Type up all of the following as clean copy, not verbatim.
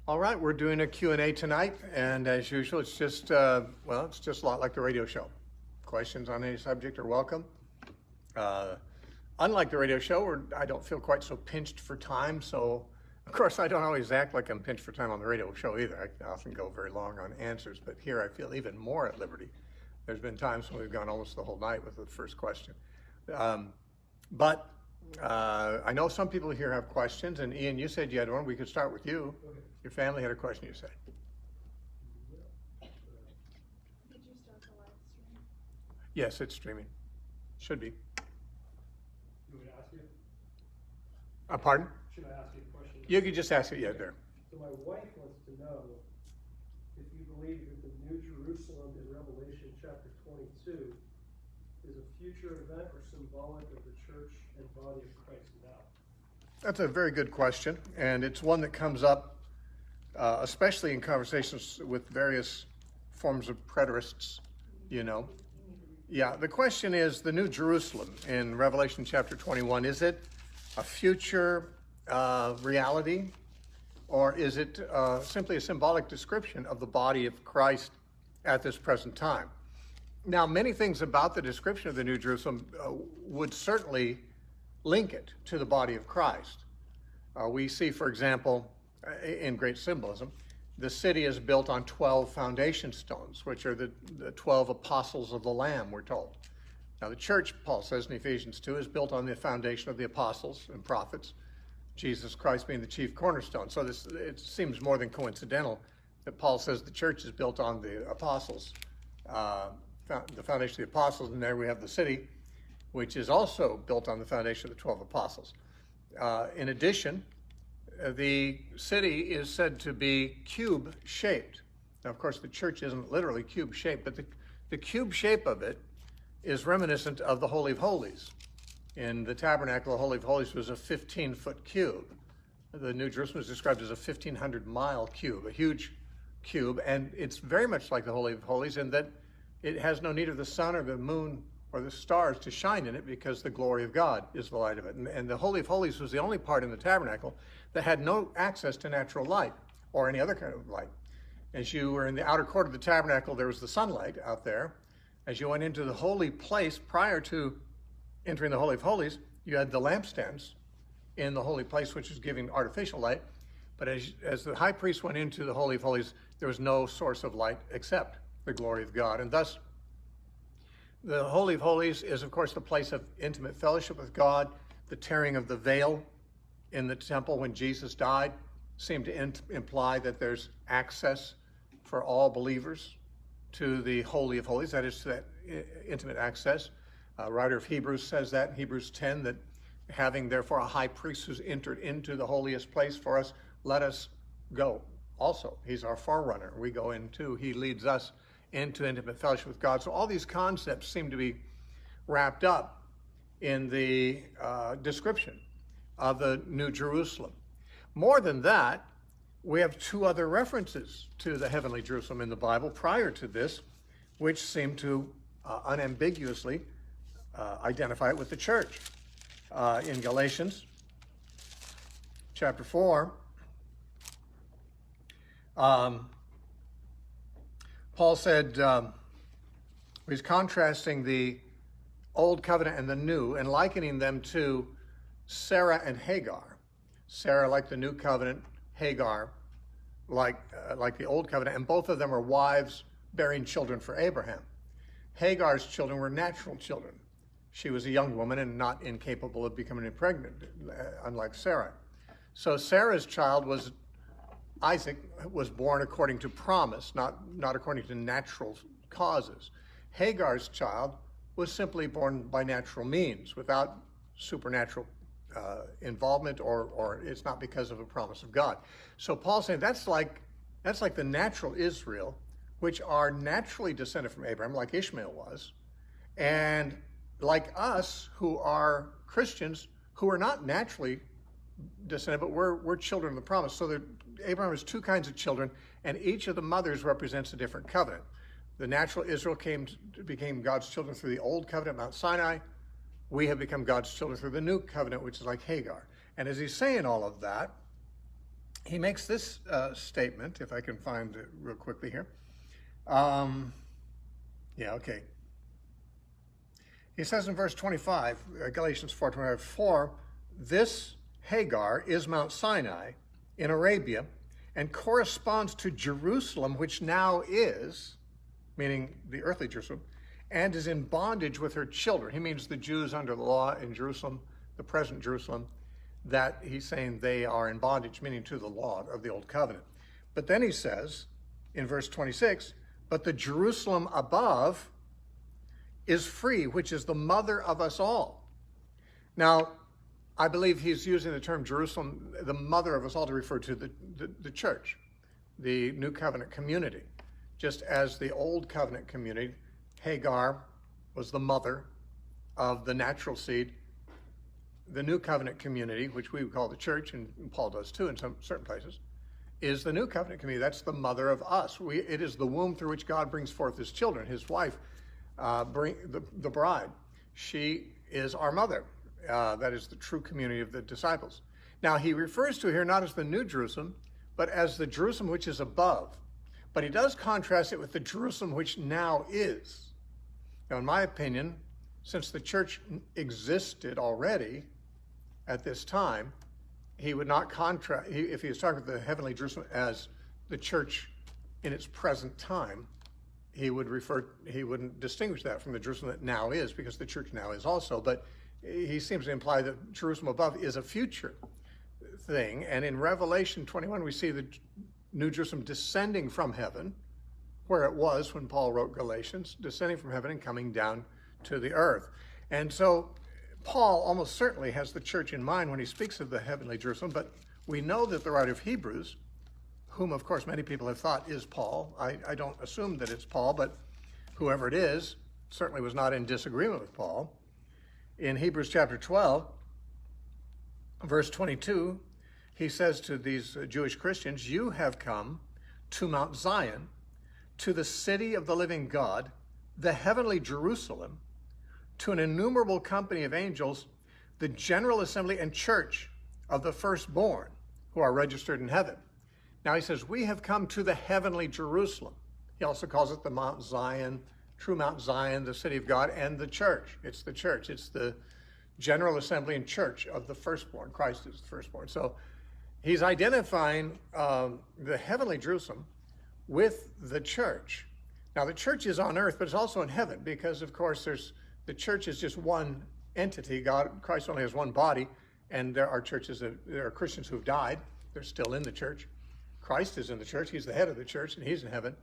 All right, we're doing a Q&A tonight, and as usual, it's just it's just a lot like the radio show. Questions on any subject are welcome. Unlike the radio show, where I don't feel quite so pinched for time, so of course I don't always act like I'm pinched for time on the radio show either. I often go very long on answers, but here I feel even more at liberty. There's been times when we've gone almost the whole night with the first question. I know some people here have questions, and Ian, you said you had one. We could start with you. Okay. Your family had a question, you said. Did you start the live stream? Yes, it's streaming. Should be. You want me to ask you? Pardon? Should I ask you a question? You could just ask it, yeah, there. So my wife wants to know if you believe that the New Jerusalem in Revelation chapter 22 is a future event or symbolic of the church and body of Christ now. That's a very good question, and it's one that comes up especially in conversations with various forms of preterists, you know. Yeah, the question is, the New Jerusalem in Revelation chapter 21, is it a future reality, or is it simply a symbolic description of the body of Christ at this present time? Now, many things about the description of the New Jerusalem would certainly link it to the body of Christ. We see, for example, in great symbolism, the city is built on 12 foundation stones, which are the 12 apostles of the Lamb, we're told. Now, the church, Paul says in Ephesians 2, is built on the foundation of the apostles and prophets, Jesus Christ being the chief cornerstone. So it seems more than coincidental that Paul says the church is built on the apostles, the foundation of the apostles, and there we have the city, which is also built on the foundation of the 12 apostles. In addition, the city is said to be cube-shaped. Now, of course, the church isn't literally cube-shaped, but the cube shape of it is reminiscent of the Holy of Holies. In the tabernacle, the Holy of Holies was a 15-foot cube. The New Jerusalem is described as a 1,500-mile cube, a huge cube, and it's very much like the Holy of Holies in that it has no need of the sun or the moon or the stars to shine in it because the glory of God is the light of it. And the Holy of Holies was the only part in the tabernacle that had no access to natural light or any other kind of light. As you were in the outer court of the tabernacle, there was the sunlight out there. As you went into the holy place prior to entering the Holy of Holies, you had the lampstands in the holy place, which was giving artificial light. But as the high priest went into the Holy of Holies, there was no source of light except the glory of God. And thus, the Holy of Holies is, of course, the place of intimate fellowship with God. The tearing of the veil in the temple when Jesus died seemed to imply that there's access for all believers to the Holy of Holies, that is, to that intimate access. Writer of Hebrews says that in Hebrews 10, that having therefore a high priest who's entered into the holiest place for us, let us go also. He's our forerunner. We go in too. He leads us into intimate fellowship with God. So all these concepts seem to be wrapped up in the description of the New Jerusalem. More than that, we have two other references to the heavenly Jerusalem in the Bible prior to this, which seem to unambiguously identify it with the church. In Galatians chapter 4, Paul said, he's contrasting the old covenant and the new and likening them to Sarah and Hagar. Sarah like the new covenant, Hagar like the old covenant, and both of them are wives bearing children for Abraham. Hagar's children were natural children. She was a young woman and not incapable of becoming pregnant, unlike Sarah. So Sarah's child was Isaac, was born according to promise, not according to natural causes. Hagar's child was simply born by natural means, without supernatural involvement, or it's not because of a promise of God. So Paul's saying that's like the natural Israel, which are naturally descended from Abraham, like Ishmael was, and like us, who are Christians, who are not naturally descended, but we're children of the promise. So Abraham has two kinds of children, and each of the mothers represents a different covenant. The natural Israel became God's children through the old covenant, Mount Sinai. We have become God's children through the new covenant, which is like Hagar. And as he's saying all of that, he makes this statement, if I can find it real quickly here. Okay. He says in verse 25, Galatians 4:25, "For this Hagar is Mount Sinai in Arabia and corresponds to Jerusalem, which now is," meaning the earthly Jerusalem, "and is in bondage with her children." He means the Jews under the law in Jerusalem, the present Jerusalem, that he's saying they are in bondage, meaning to the law of the old covenant. But then he says in verse 26, "But the Jerusalem above is free, which is the mother of us all." Now, I believe he's using the term Jerusalem, the mother of us all, to refer to the church, the new covenant community. Just as the old covenant community, Hagar was the mother of the natural seed, the new covenant community, which we would call the church, and Paul does too in some certain places, is the new covenant community. That's the mother of us. It is the womb through which God brings forth his children. His wife, the bride, she is our mother. That is the true community of the disciples. Now, he refers to here not as the New Jerusalem, but as the Jerusalem which is above. But he does contrast it with the Jerusalem which now is. Now, in my opinion, since the church existed already at this time, he would not contrast, if he was talking about the heavenly Jerusalem as the church in its present time, he wouldn't distinguish that from the Jerusalem that now is, because the church now is also. But he seems to imply that Jerusalem above is a future thing. And in Revelation 21, we see the New Jerusalem descending from heaven, where it was when Paul wrote Galatians, descending from heaven and coming down to the earth. And so Paul almost certainly has the church in mind when he speaks of the heavenly Jerusalem, but we know that the writer of Hebrews, whom of course many people have thought is Paul, I don't assume that it's Paul, but whoever it is certainly was not in disagreement with Paul. In Hebrews chapter 12, verse 22, he says to these Jewish Christians, "You have come to Mount Zion, to the city of the living God, the heavenly Jerusalem, to an innumerable company of angels, the general assembly and church of the firstborn who are registered in heaven." Now he says, we have come to the heavenly Jerusalem. He also calls it the Mount Zion, true Mount Zion, the city of God, and the church. It's the church. It's the general assembly and church of the firstborn. Christ is the firstborn. So he's identifying the heavenly Jerusalem with the church. Now the church is on earth, but it's also in heaven, because of course the church is just one entity. Christ only has one body, and there are Christians who've died. They're still in the church. Christ is in the church. He's the head of the church, and he's in heaven.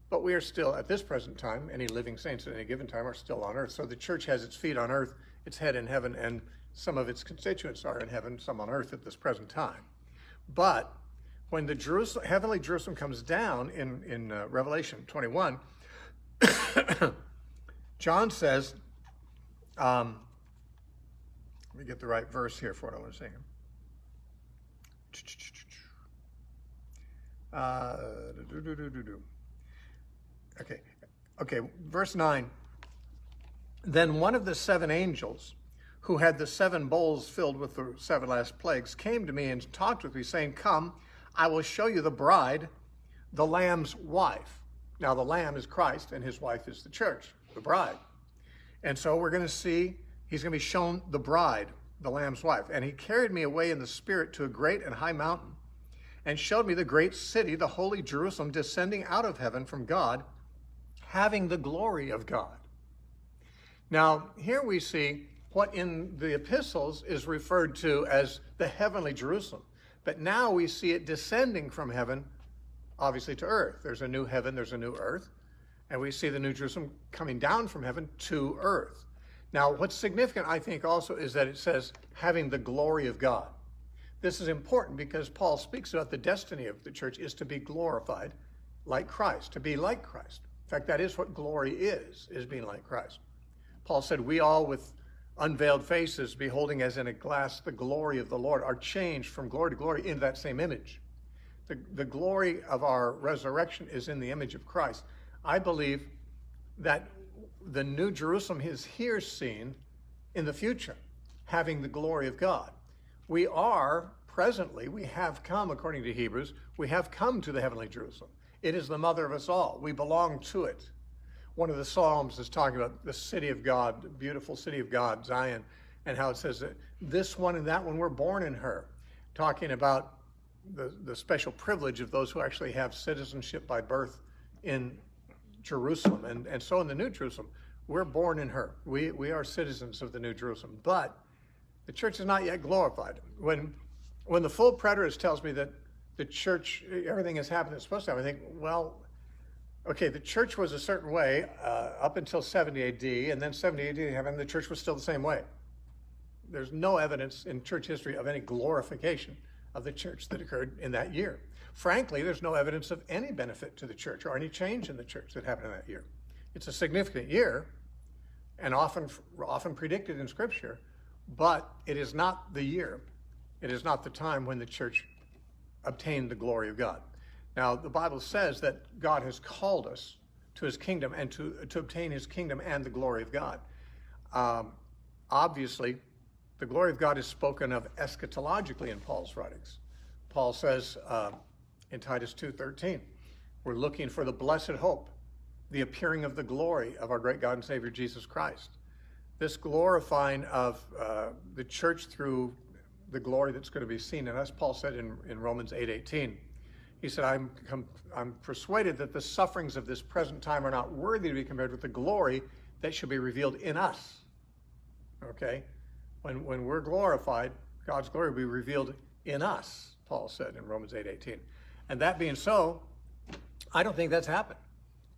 But we are still, at this present time, any living saints at any given time are still on earth. So the church has its feet on earth, its head in heaven, and some of its constituents are in heaven, some on earth at this present time. But when the heavenly Jerusalem comes down in Revelation 21, John says, let me get the right verse here for what I want to say here. Okay, verse 9. "Then one of the seven angels who had the seven bowls filled with the seven last plagues came to me and talked with me, saying, 'Come, I will show you the bride, the Lamb's wife.'" Now the Lamb is Christ, and his wife is the church, the bride. And so we're going to see, he's going to be shown the bride, the Lamb's wife. "And he carried me away in the spirit to a great and high mountain, and showed me the great city, the holy Jerusalem, descending out of heaven from God, having the glory of God." Now, here we see what in the epistles is referred to as the heavenly Jerusalem. But now we see it descending from heaven, obviously, to earth. There's a new heaven, there's a new earth. And we see the new Jerusalem coming down from heaven to earth. Now, what's significant, I think, also is that it says, having the glory of God. This is important because Paul speaks about the destiny of the church is to be glorified like Christ, to be like Christ. In fact, that is what glory is being like Christ. Paul said, "We all with unveiled faces, beholding as in a glass the glory of the Lord, are changed from glory to glory into that same image." The glory of our resurrection is in the image of Christ. I believe that the new Jerusalem is here seen in the future, having the glory of God. We are presently we have come, according to Hebrews, we have come to the heavenly Jerusalem. It is the mother of us all. We belong to it. One of the Psalms is talking about the city of God, the beautiful city of God, Zion, and how it says that this one and that one were born in her, talking about the special privilege of those who actually have citizenship by birth in Jerusalem. And so in the New Jerusalem, we're born in her. We are citizens of the New Jerusalem. But the church is not yet glorified. When the full preterist tells me that the church, everything has happened that's supposed to happen, I think, well, okay, the church was a certain way up until 70 AD, and then 70 AD happened, the church was still the same way. There's no evidence in church history of any glorification of the church that occurred in that year. Frankly, there's no evidence of any benefit to the church or any change in the church that happened in that year. It's a significant year and often predicted in Scripture, but it is not the year. It is not the time when the church obtained the glory of God. Now, the Bible says that God has called us to his kingdom and to obtain his kingdom and the glory of God. Obviously, the glory of God is spoken of eschatologically in Paul's writings. Paul says in Titus 2:13, we're looking for the blessed hope, the appearing of the glory of our great God and Savior Jesus Christ. This glorifying of the church through the glory that's going to be seen in us, Paul said in Romans 8:18. He said, I'm persuaded that the sufferings of this present time are not worthy to be compared with the glory that shall be revealed in us. Okay? When we're glorified, God's glory will be revealed in us, Paul said in Romans 8:18. And that being so, I don't think that's happened.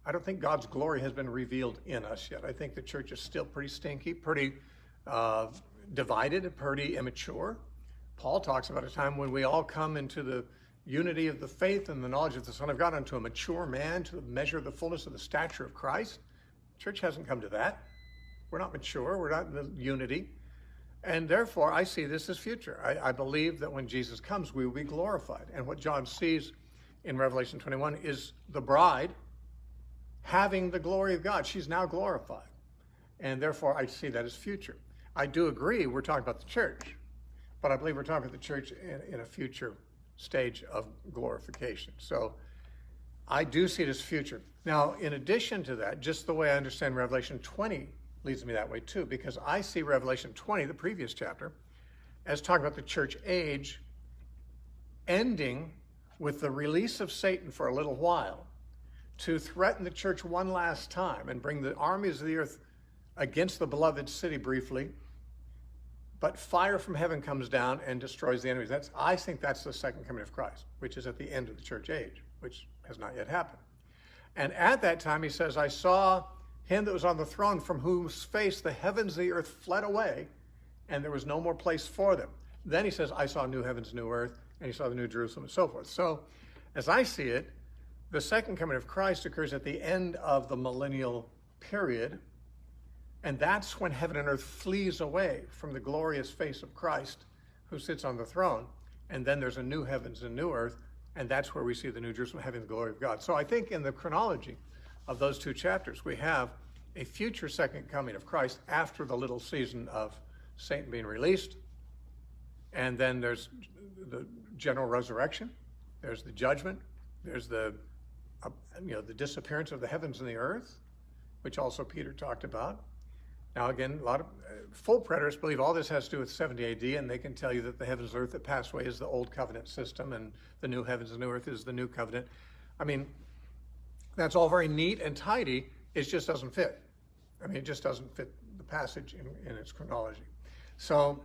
I don't think God's glory has been revealed in us yet. I think the church is still pretty stinky, pretty divided, pretty immature. Paul talks about a time when we all come into the unity of the faith and the knowledge of the Son of God unto a mature man, to the measure of the fullness of the stature of Christ. The church hasn't come to that. We're not mature. We're not in the unity. And therefore, I see this as future. I believe that when Jesus comes, we will be glorified. And what John sees in Revelation 21 is the bride having the glory of God. She's now glorified. And therefore, I see that as future. I do agree we're talking about the church, but I believe we're talking about the church in a future stage of glorification. So I do see it as future. Now, in addition to that, just the way I understand Revelation 20 leads me that way too, because I see Revelation 20, the previous chapter, as talking about the church age ending with the release of Satan for a little while to threaten the church one last time and bring the armies of the earth against the beloved city briefly. But fire from heaven comes down and destroys the enemies. I think that's the second coming of Christ, which is at the end of the church age, which has not yet happened. And at that time, he says, I saw him that was on the throne, from whose face the heavens and the earth fled away, and there was no more place for them. Then he says, I saw new heavens, new earth, and he saw the new Jerusalem, and so forth. So, as I see it, the second coming of Christ occurs at the end of the millennial period, and that's when heaven and earth flees away from the glorious face of Christ who sits on the throne. And then there's a new heavens and new earth, and that's where we see the new Jerusalem having the glory of God. So I think in the chronology of those two chapters, we have a future second coming of Christ after the little season of Satan being released. And then there's the general resurrection. There's the judgment. There's the disappearance of the heavens and the earth, which also Peter talked about. Now, again, a lot of full preterists believe all this has to do with 70 AD, and they can tell you that the heavens and earth that passed away is the old covenant system, and the new heavens and new earth is the new covenant. I mean, that's all very neat and tidy. It just doesn't fit. I mean, it just doesn't fit the passage in its chronology. So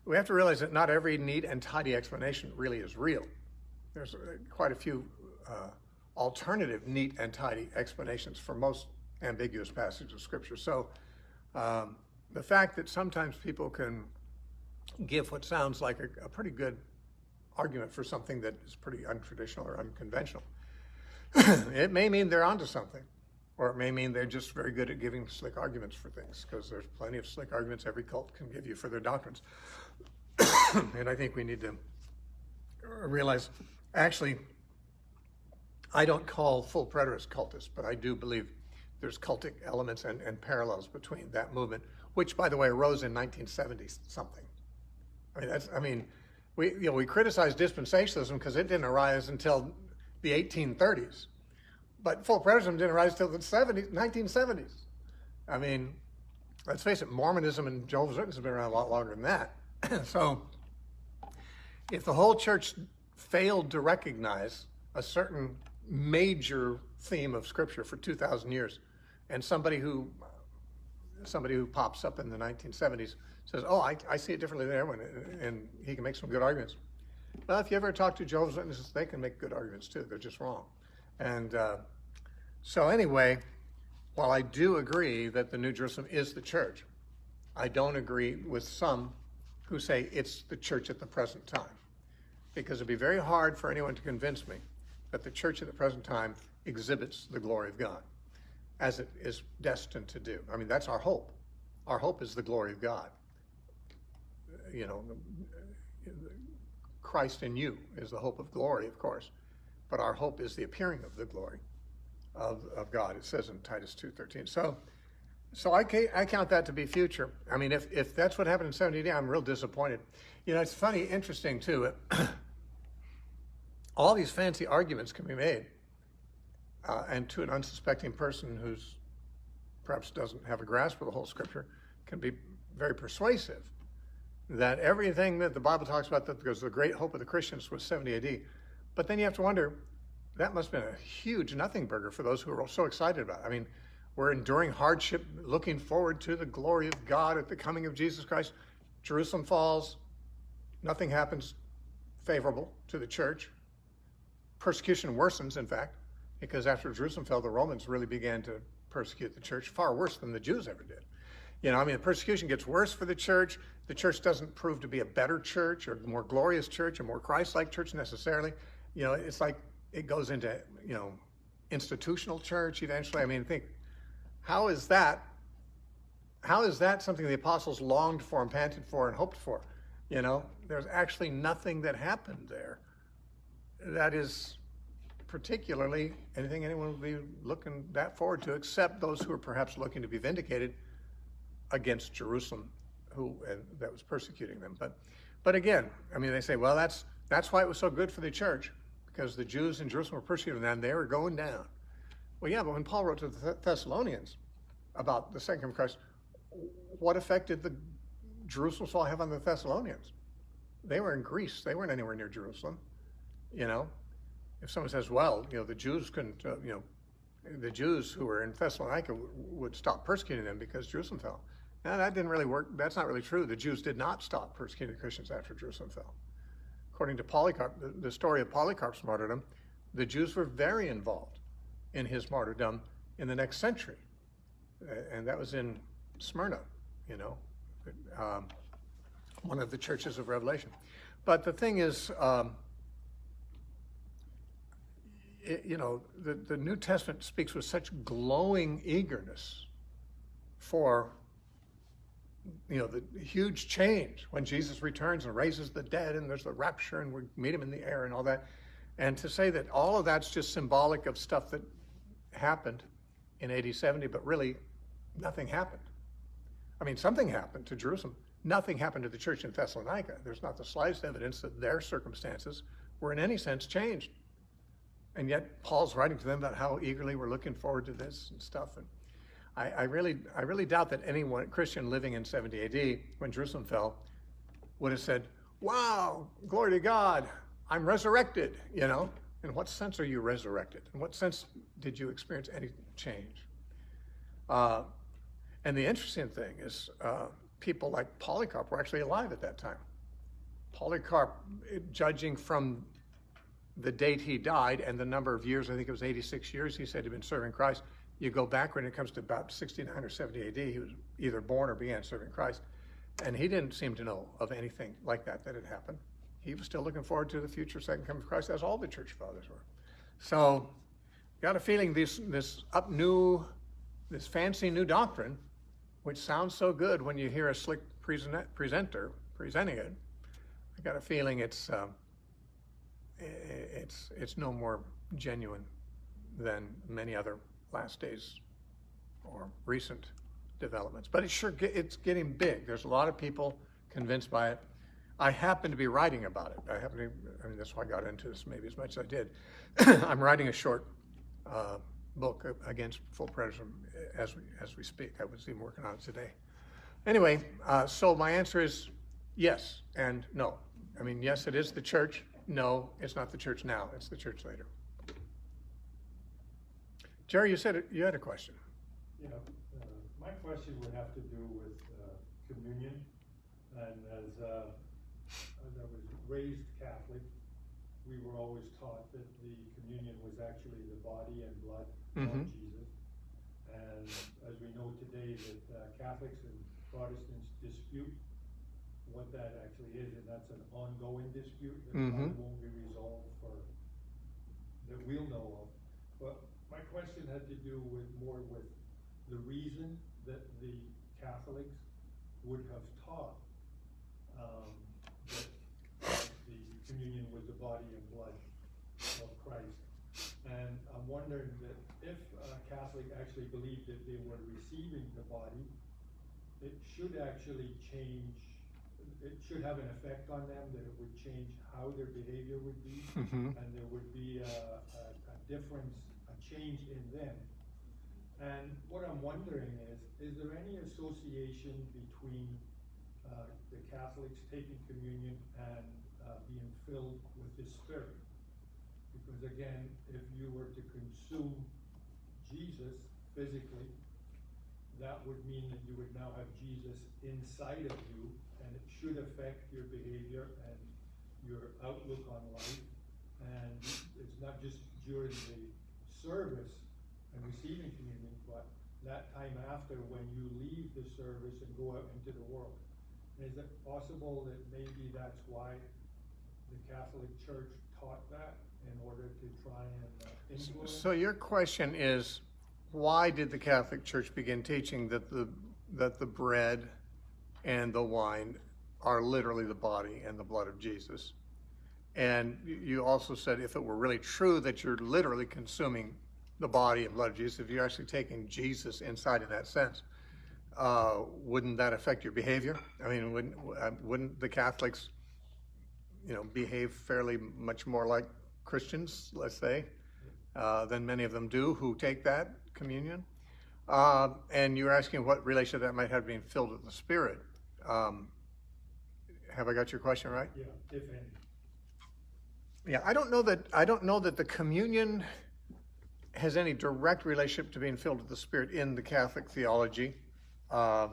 we have to realize that not every neat and tidy explanation really is real. There's quite a few alternative neat and tidy explanations for most ambiguous passages of Scripture. So the fact that sometimes people can give what sounds like a pretty good argument for something that is pretty untraditional or unconventional, it may mean they're onto something, or it may mean they're just very good at giving slick arguments for things, because there's plenty of slick arguments every cult can give you for their doctrines. And I think we need to realize, actually, I don't call full preterists cultists, but I do believe there's cultic elements and parallels between that movement, which, by the way, arose in 1970 something. we criticize dispensationalism because it didn't arise until the 1830s, but full preterism didn't arise until the 1970s. I mean, let's face it, Mormonism and Jehovah's Witnesses have been around a lot longer than that. So if the whole church failed to recognize a certain major theme of Scripture for 2,000 years, and somebody who pops up in the 1970s says, oh, I see it differently than everyone, and he can make some good arguments. Well, if you ever talk to Jehovah's Witnesses, they can make good arguments too. They're just wrong. And so anyway, while I do agree that the New Jerusalem is the church, I don't agree with some who say it's the church at the present time, because it'd be very hard for anyone to convince me that the church at the present time exhibits the glory of God, as it is destined to do. I mean, that's our hope. Our hope is the glory of God. You know, Christ in you is the hope of glory, of course, but our hope is the appearing of the glory of God. It says in Titus 2:13. So I count that to be future. I mean, if that's what happened in 70 AD, I'm real disappointed. You know, it's funny, interesting too. All these fancy arguments can be made, and to an unsuspecting person who's perhaps doesn't have a grasp of the whole Scripture, can be very persuasive that everything that the Bible talks about, that because the great hope of the Christians was 70 AD. But then you have to wonder, that must have been a huge nothing burger for those who were so excited about it. I mean, we're enduring hardship, looking forward to the glory of God at the coming of Jesus Christ. Jerusalem falls, nothing happens favorable to the church. Persecution worsens, in fact, because after Jerusalem fell, the Romans really began to persecute the church, far worse than the Jews ever did. You know, I mean, the persecution gets worse for the church. The church doesn't prove to be a better church or more glorious church or more Christ-like church necessarily. You know, it's like it goes into, you know, institutional church eventually. I mean, think, how is that something the apostles longed for and panted for and hoped for? You know, there's actually nothing that happened there that is particularly anything anyone would be looking that forward to, except those who are perhaps looking to be vindicated against Jerusalem, that was persecuting them. But again, I mean, they say, well, that's why it was so good for the church, because the Jews in Jerusalem were persecuting them, and they were going down. Well, yeah, but when Paul wrote to the Thessalonians about the second coming of Christ, what effect did the Jerusalem fall have on the Thessalonians? They were in Greece. They weren't anywhere near Jerusalem. You know, if someone says, well, you know, the Jews couldn't, you know, the Jews who were in Thessalonica would stop persecuting them because Jerusalem fell. Now, that didn't really work. That's not really true. The Jews did not stop persecuting the Christians after Jerusalem fell. According to Polycarp, the story of Polycarp's martyrdom, the Jews were very involved in his martyrdom in the next century. And that was in Smyrna, you know, one of the churches of Revelation. But the thing is, you know, the New Testament speaks with such glowing eagerness for, you know, the huge change when Jesus returns and raises the dead and there's the rapture and we meet him in the air and all that. And to say that all of that's just symbolic of stuff that happened in AD 70, but really nothing happened. I mean, something happened to Jerusalem. Nothing happened to the church in Thessalonica. There's not the slightest evidence that their circumstances were in any sense changed. And yet Paul's writing to them about how eagerly we're looking forward to this and stuff. And I really doubt that anyone, Christian living in 70 AD, when Jerusalem fell, would have said, wow, glory to God, I'm resurrected, you know? In what sense are you resurrected? In what sense did you experience any change? And the interesting thing is people like Polycarp were actually alive at that time. Polycarp, judging from the date he died and the number of years, I think it was 86 years, he said he'd been serving Christ. You go backward and it comes to about 69 or 70 AD, he was either born or began serving Christ. And he didn't seem to know of anything like that had happened. He was still looking forward to the future second coming of Christ, as all the church fathers were. So, got a feeling this fancy new doctrine, which sounds so good when you hear a slick presenter presenting it, I got a feeling it's no more genuine than many other last days or recent developments. But it's getting big. There's a lot of people convinced by it. I happen to be writing about it. That's why I got into this maybe as much as I did. I'm writing a short book against full preterism as we speak. I was even working on it today. Anyway, so my answer is yes and no. I mean, yes, it is the church. No, it's not the church now. It's the church later. Jerry, you said you had a question. Yeah, my question would have to do with communion. And as I was raised Catholic, we were always taught that the communion was actually the body and blood of Jesus. And as we know today that Catholics and Protestants dispute what that actually is, and that's an ongoing dispute that probably won't be resolved that we'll know of. But my question had to do more with the reason that the Catholics would have taught that the communion was the body and blood of Christ. And I'm wondering that if a Catholic actually believed that they were receiving the body, it should actually change, it should have an effect on them, that it would change how their behavior would be, and there would be a difference, a change in them. And what I'm wondering is there any association between the Catholics taking communion and being filled with the Spirit? Because again, if you were to consume Jesus physically, that would mean that you would now have Jesus inside of you, and it should affect your behavior and your outlook on life. And it's not just during the service and receiving communion, but that time after, when you leave the service and go out into the world. And is it possible that maybe that's why the Catholic Church taught that, in order to try and influence? So your question is, why did the Catholic Church begin teaching that the bread and the wine are literally the body and the blood of Jesus? And you also said, if it were really true that you're literally consuming the body and blood of Jesus, if you're actually taking Jesus inside in that sense, wouldn't that affect your behavior? I mean, wouldn't the Catholics, behave fairly much more like Christians, let's say, than many of them do who take that communion? And you're asking what relation that might have being filled with the Spirit. Have I got your question right? Yeah, if any. Yeah, I don't know that the communion has any direct relationship to being filled with the Spirit in the Catholic theology. I've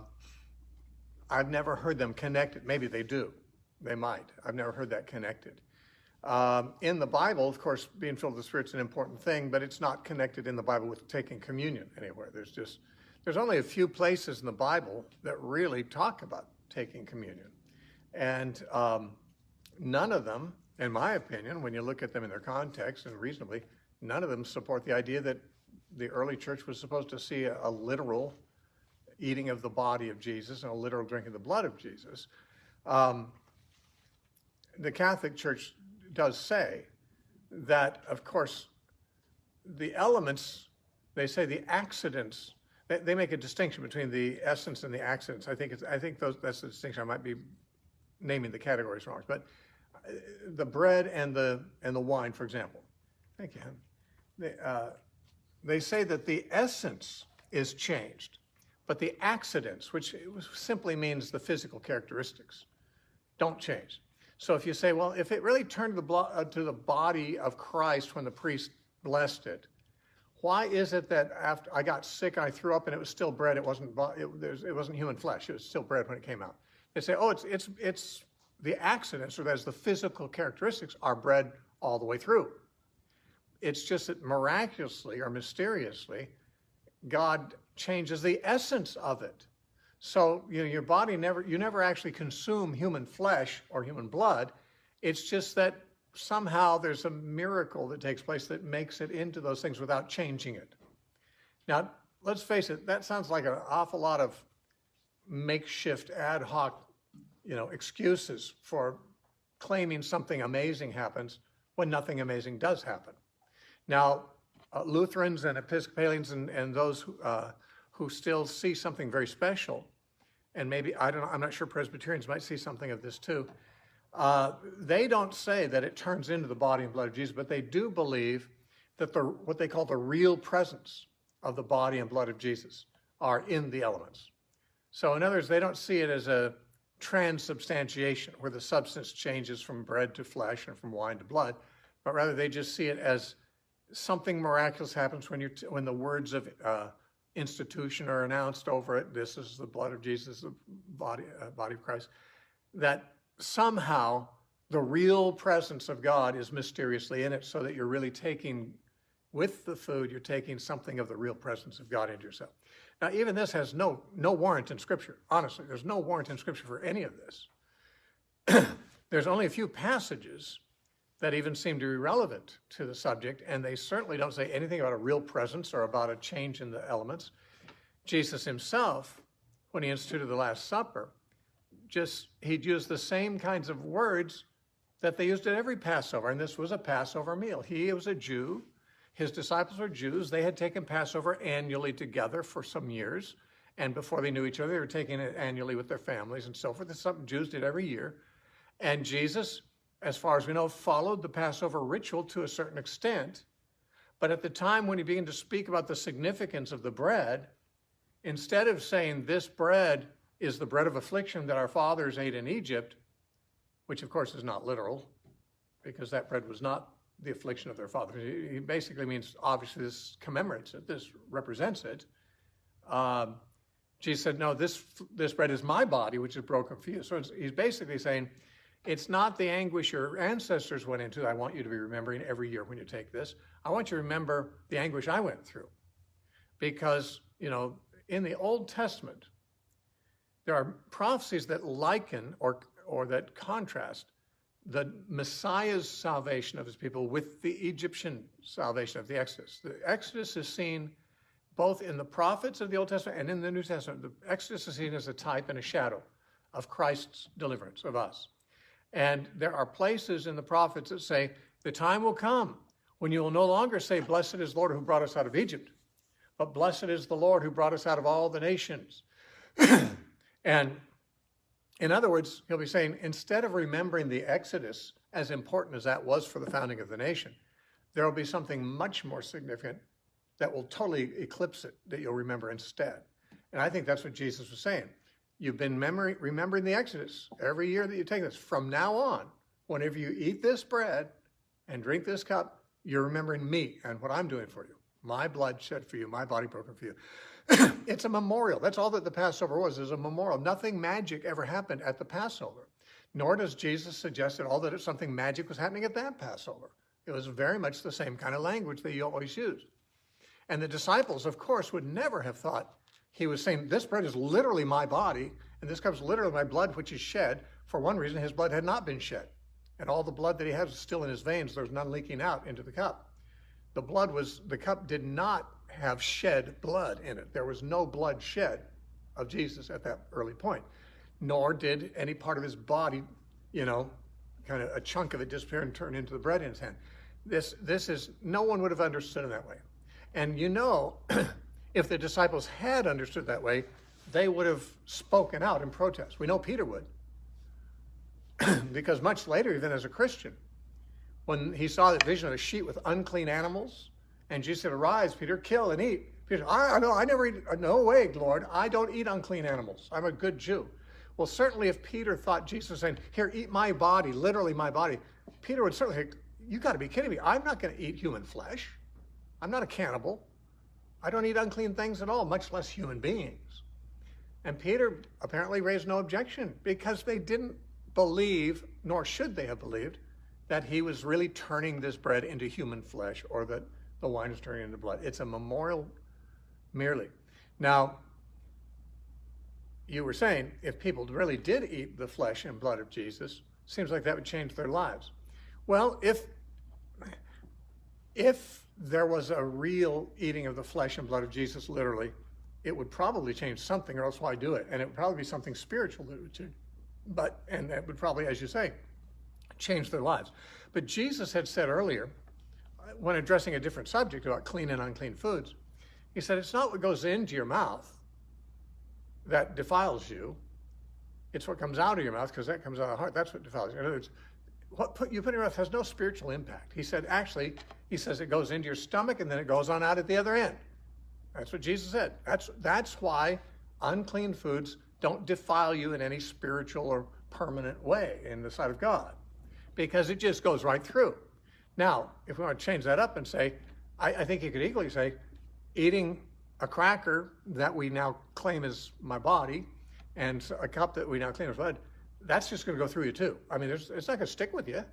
never heard them connected. Maybe they do. They might. I've never heard that connected. In the Bible, of course, being filled with the Spirit's an important thing, but it's not connected in the Bible with taking communion anywhere. There's only a few places in the Bible that really talk about taking communion. And none of them, in my opinion, when you look at them in their context and reasonably, none of them support the idea that the early church was supposed to see a literal eating of the body of Jesus and a literal drinking of the blood of Jesus. The Catholic Church does say that, of course, the elements, they say the accidents, they make a distinction between the essence and the accidents. I think that's the distinction. I might be naming the categories wrong, but the bread and the wine, for example. Thank you, Hen. They say that the essence is changed, but the accidents, which simply means the physical characteristics, don't change. So if you say, well, if it really turned to the body of Christ when the priest blessed it, why is it that after I got sick, I threw up, and it was still bread? It wasn't human flesh. It was still bread when it came out. They say, oh, it's the accidents, or that is the physical characteristics, are bread all the way through. It's just that miraculously or mysteriously, God changes the essence of it. So your body you never actually consume human flesh or human blood. It's just that somehow there's a miracle that takes place that makes it into those things without changing it. Now, let's face it, that sounds like an awful lot of makeshift ad hoc, excuses for claiming something amazing happens when nothing amazing does happen. Now, Lutherans and Episcopalians and those who still see something very special, and maybe, I'm not sure Presbyterians might see something of this too, They don't say that it turns into the body and blood of Jesus, but they do believe that what they call the real presence of the body and blood of Jesus are in the elements. So in other words, they don't see it as a transubstantiation where the substance changes from bread to flesh and from wine to blood, but rather they just see it as something miraculous happens when the words of institution are announced over it. This is the blood of Jesus, the body of Christ. That somehow the real presence of God is mysteriously in it, so that you're really taking, with the food, you're taking something of the real presence of God into yourself. Now, even this has no warrant in Scripture. Honestly, there's no warrant in Scripture for any of this. There's only a few passages that even seem to be relevant to the subject, and they certainly don't say anything about a real presence or about a change in the elements. Jesus himself, when he instituted the Last Supper, he'd use the same kinds of words that they used at every Passover, and this was a Passover meal. He was a Jew. His disciples were Jews. They had taken Passover annually together for some years, and before they knew each other, they were taking it annually with their families and so forth. It's something Jews did every year. And Jesus, as far as we know, followed the Passover ritual to a certain extent. But at the time when he began to speak about the significance of the bread, instead of saying this bread is the bread of affliction that our fathers ate in Egypt, which of course is not literal, because that bread was not the affliction of their fathers. He basically means, obviously, this commemorates it, this represents it. Jesus said, no, this bread is my body, which is broken for you. So he's basically saying, it's not the anguish your ancestors went into that I want you to be remembering every year when you take this. I want you to remember the anguish I went through. Because, in the Old Testament, there are prophecies that liken or that contrast the Messiah's salvation of his people with the Egyptian salvation of the Exodus. The Exodus is seen both in the prophets of the Old Testament and in the New Testament. The Exodus is seen as a type and a shadow of Christ's deliverance of us. And there are places in the prophets that say, the time will come when you will no longer say, blessed is the Lord who brought us out of Egypt, but blessed is the Lord who brought us out of all the nations. And in other words, he'll be saying, instead of remembering the Exodus, as important as that was for the founding of the nation, there will be something much more significant that will totally eclipse it, that you'll remember instead. And I think that's what Jesus was saying. You've been remembering the Exodus every year that you take this. From now on, whenever you eat this bread and drink this cup, you're remembering me and what I'm doing for you. My blood shed for you, my body broken for you. It's a memorial. That's all that the Passover was, is a memorial. Nothing magic ever happened at the Passover, nor does Jesus suggest at all that something magic was happening at that Passover. It was very much the same kind of language that you always used. And the disciples, of course, would never have thought he was saying, this bread is literally my body, and this cup is literally my blood, which is shed. For one reason, his blood had not been shed. And all the blood that he has is still in his veins. There's none leaking out into the cup. The cup did not have shed blood in it. There was no blood shed of Jesus at that early point, nor did any part of his body, kind of a chunk of it disappear and turn into the bread in his hand. This is, no one would have understood it that way. And if the disciples had understood that way, they would have spoken out in protest. We know Peter would. Because much later, even as a Christian, when he saw the vision of a sheet with unclean animals, and Jesus said, arise, Peter, kill and eat. Peter said, I never eat, no way, Lord, I don't eat unclean animals. I'm a good Jew. Well, certainly if Peter thought Jesus was saying, here, eat my body, literally my body, Peter would certainly say, you got to be kidding me. I'm not going to eat human flesh. I'm not a cannibal. I don't eat unclean things at all, much less human beings. And Peter apparently raised no objection because they didn't believe, nor should they have believed, that he was really turning this bread into human flesh or that the wine is turning into blood. It's a memorial merely. Now, you were saying if people really did eat the flesh and blood of Jesus, seems like that would change their lives. Well, if there was a real eating of the flesh and blood of Jesus, literally, it would probably change something, or else why do it? And it would probably be something spiritual that would change. And that would probably, as you say, change their lives. But Jesus had said earlier, when addressing a different subject about clean and unclean foods, he said, it's not what goes into your mouth that defiles you. It's what comes out of your mouth, because that comes out of the heart. That's what defiles you. In other words, you put in your mouth has no spiritual impact. He said, actually, he says it goes into your stomach and then it goes on out at the other end. That's what Jesus said. That's why unclean foods don't defile you in any spiritual or permanent way in the sight of God, because it just goes right through. Now, if we want to change that up and say, I think you could equally say, eating a cracker that we now claim is my body and a cup that we now claim as blood, that's just going to go through you too. I mean, it's not going to stick with you.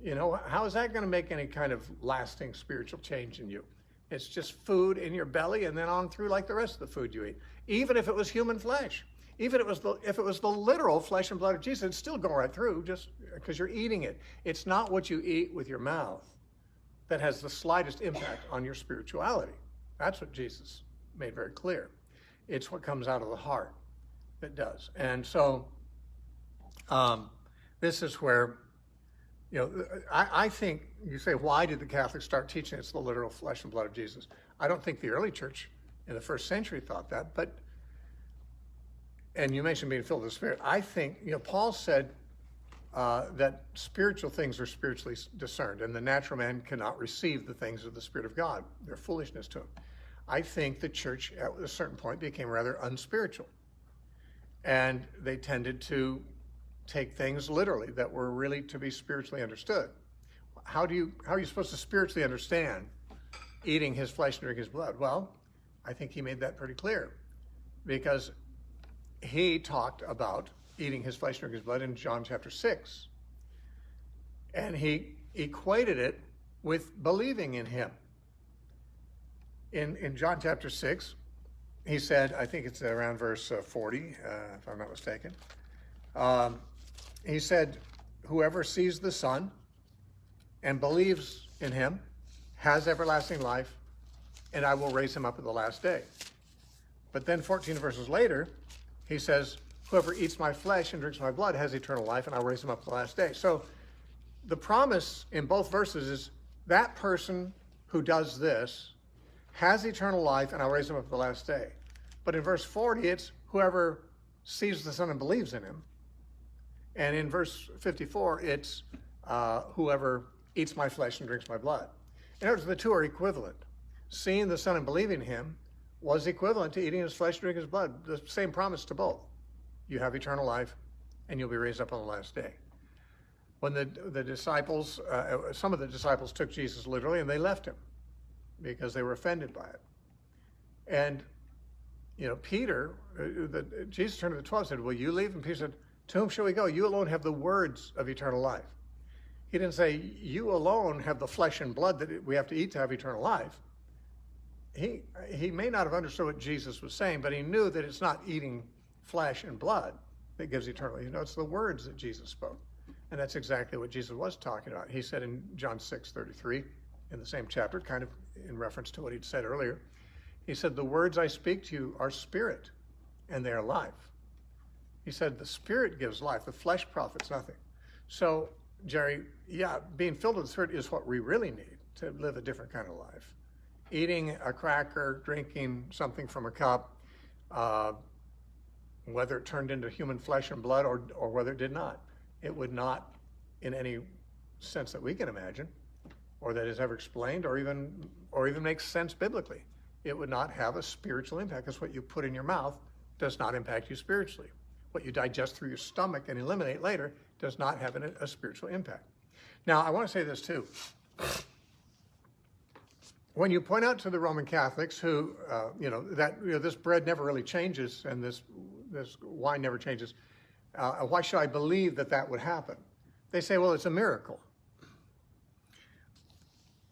You know, how is that going to make any kind of lasting spiritual change in you? It's just food in your belly and then on through like the rest of the food you eat. Even if it was human flesh, even if it was the literal flesh and blood of Jesus, it'd still go right through just because you're eating it. It's not what you eat with your mouth that has the slightest impact on your spirituality. That's what Jesus made very clear. It's what comes out of the heart that does. And so this is where, you know, I think you say, why did the Catholics start teaching it's the literal flesh and blood of Jesus? I don't think the early church in the first century thought that, but, and you mentioned being filled with the Spirit. I think, you know, Paul said that spiritual things are spiritually discerned, and the natural man cannot receive the things of the Spirit of God. They're foolishness to him. I think the church at a certain point became rather unspiritual, and they tended to take things literally that were really to be spiritually understood. How are you supposed to spiritually understand eating his flesh and drinking his blood? Well, I think he made that pretty clear, because he talked about eating his flesh and drinking his blood in John chapter 6. And he equated it with believing in him. In John chapter 6, he said, I think it's around verse 40, if I'm not mistaken. He said, whoever sees the Son and believes in him has everlasting life, and I will raise him up at the last day. But then 14 verses later, he says, whoever eats my flesh and drinks my blood has eternal life, and I'll raise him up at the last day. So the promise in both verses is that person who does this has eternal life, and I'll raise him up at the last day. But in verse 40, it's whoever sees the Son and believes in him. And in verse 54, it's whoever eats my flesh and drinks my blood. In other words, the two are equivalent. Seeing the Son and believing him was equivalent to eating his flesh and drinking his blood. The same promise to both. You have eternal life, and you'll be raised up on the last day. When the disciples, some of the disciples took Jesus literally, and they left him because they were offended by it. And, you know, Peter, Jesus turned to the 12 and said, will you leave? And Peter said, to whom shall we go? You alone have the words of eternal life. He didn't say, you alone have the flesh and blood that we have to eat to have eternal life. He may not have understood what Jesus was saying, but he knew that it's not eating flesh and blood that gives eternal life. You know, it's the words that Jesus spoke. And that's exactly what Jesus was talking about. He said in John 6:33, in the same chapter, kind of in reference to what he'd said earlier, he said, the words I speak to you are spirit, and they are life. He said, the Spirit gives life. The flesh profits nothing. So, Jerry, yeah, being filled with the Spirit is what we really need to live a different kind of life. Eating a cracker, drinking something from a cup, whether it turned into human flesh and blood or whether it did not, it would not, in any sense that we can imagine, or that is ever explained, or even makes sense biblically, it would not have a spiritual impact, because what you put in your mouth does not impact you spiritually. What you digest through your stomach and eliminate later does not have a spiritual impact. Now, I want to say this too. When you point out to the Roman Catholics who, this bread never really changes and this wine never changes, why should I believe that would happen? They say, well, it's a miracle.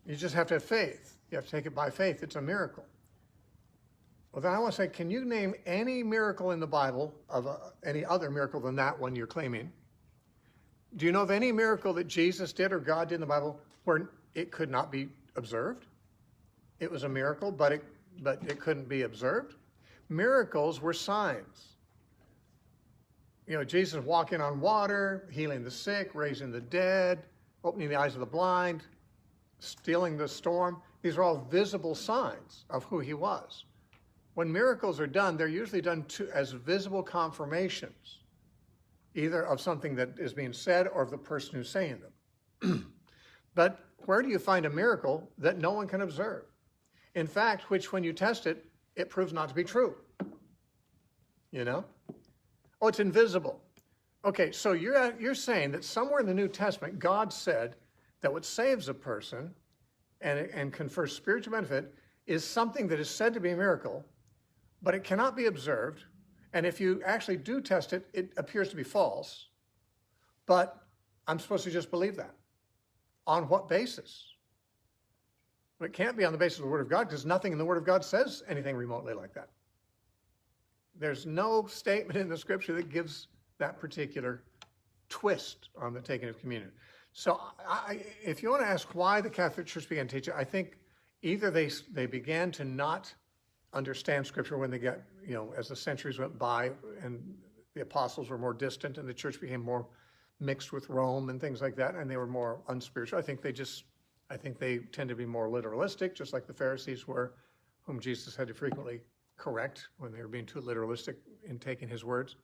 You just have to have faith. You have to take it by faith. It's a miracle. Well, then I want to say, can you name any miracle in the Bible, any other miracle than that one you're claiming? Do you know of any miracle that Jesus did or God did in the Bible where it could not be observed? It was a miracle, but it couldn't be observed. Miracles were signs. You know, Jesus walking on water, healing the sick, raising the dead, opening the eyes of the blind, stilling the storm. These are all visible signs of who he was. When miracles are done, they're usually done as visible confirmations either of something that is being said or of the person who's saying them. But where do you find a miracle that no one can observe? In fact, which when you test it, it proves not to be true. You know? Oh, it's invisible. Okay, so you're saying that somewhere in the New Testament, God said that what saves a person and confers spiritual benefit is something that is said to be a miracle, but it cannot be observed. And if you actually do test it, it appears to be false. But I'm supposed to just believe that. On what basis? Well, it can't be on the basis of the Word of God, because nothing in the Word of God says anything remotely like that. There's no statement in the Scripture that gives that particular twist on the taking of communion. So if you want to ask why the Catholic Church began to teach it, I think either they began to not understand Scripture when they got, as the centuries went by and the apostles were more distant and the church became more mixed with Rome and things like that, and they were more unspiritual. I think they tend to be more literalistic, just like the Pharisees were, whom Jesus had to frequently correct when they were being too literalistic in taking his words.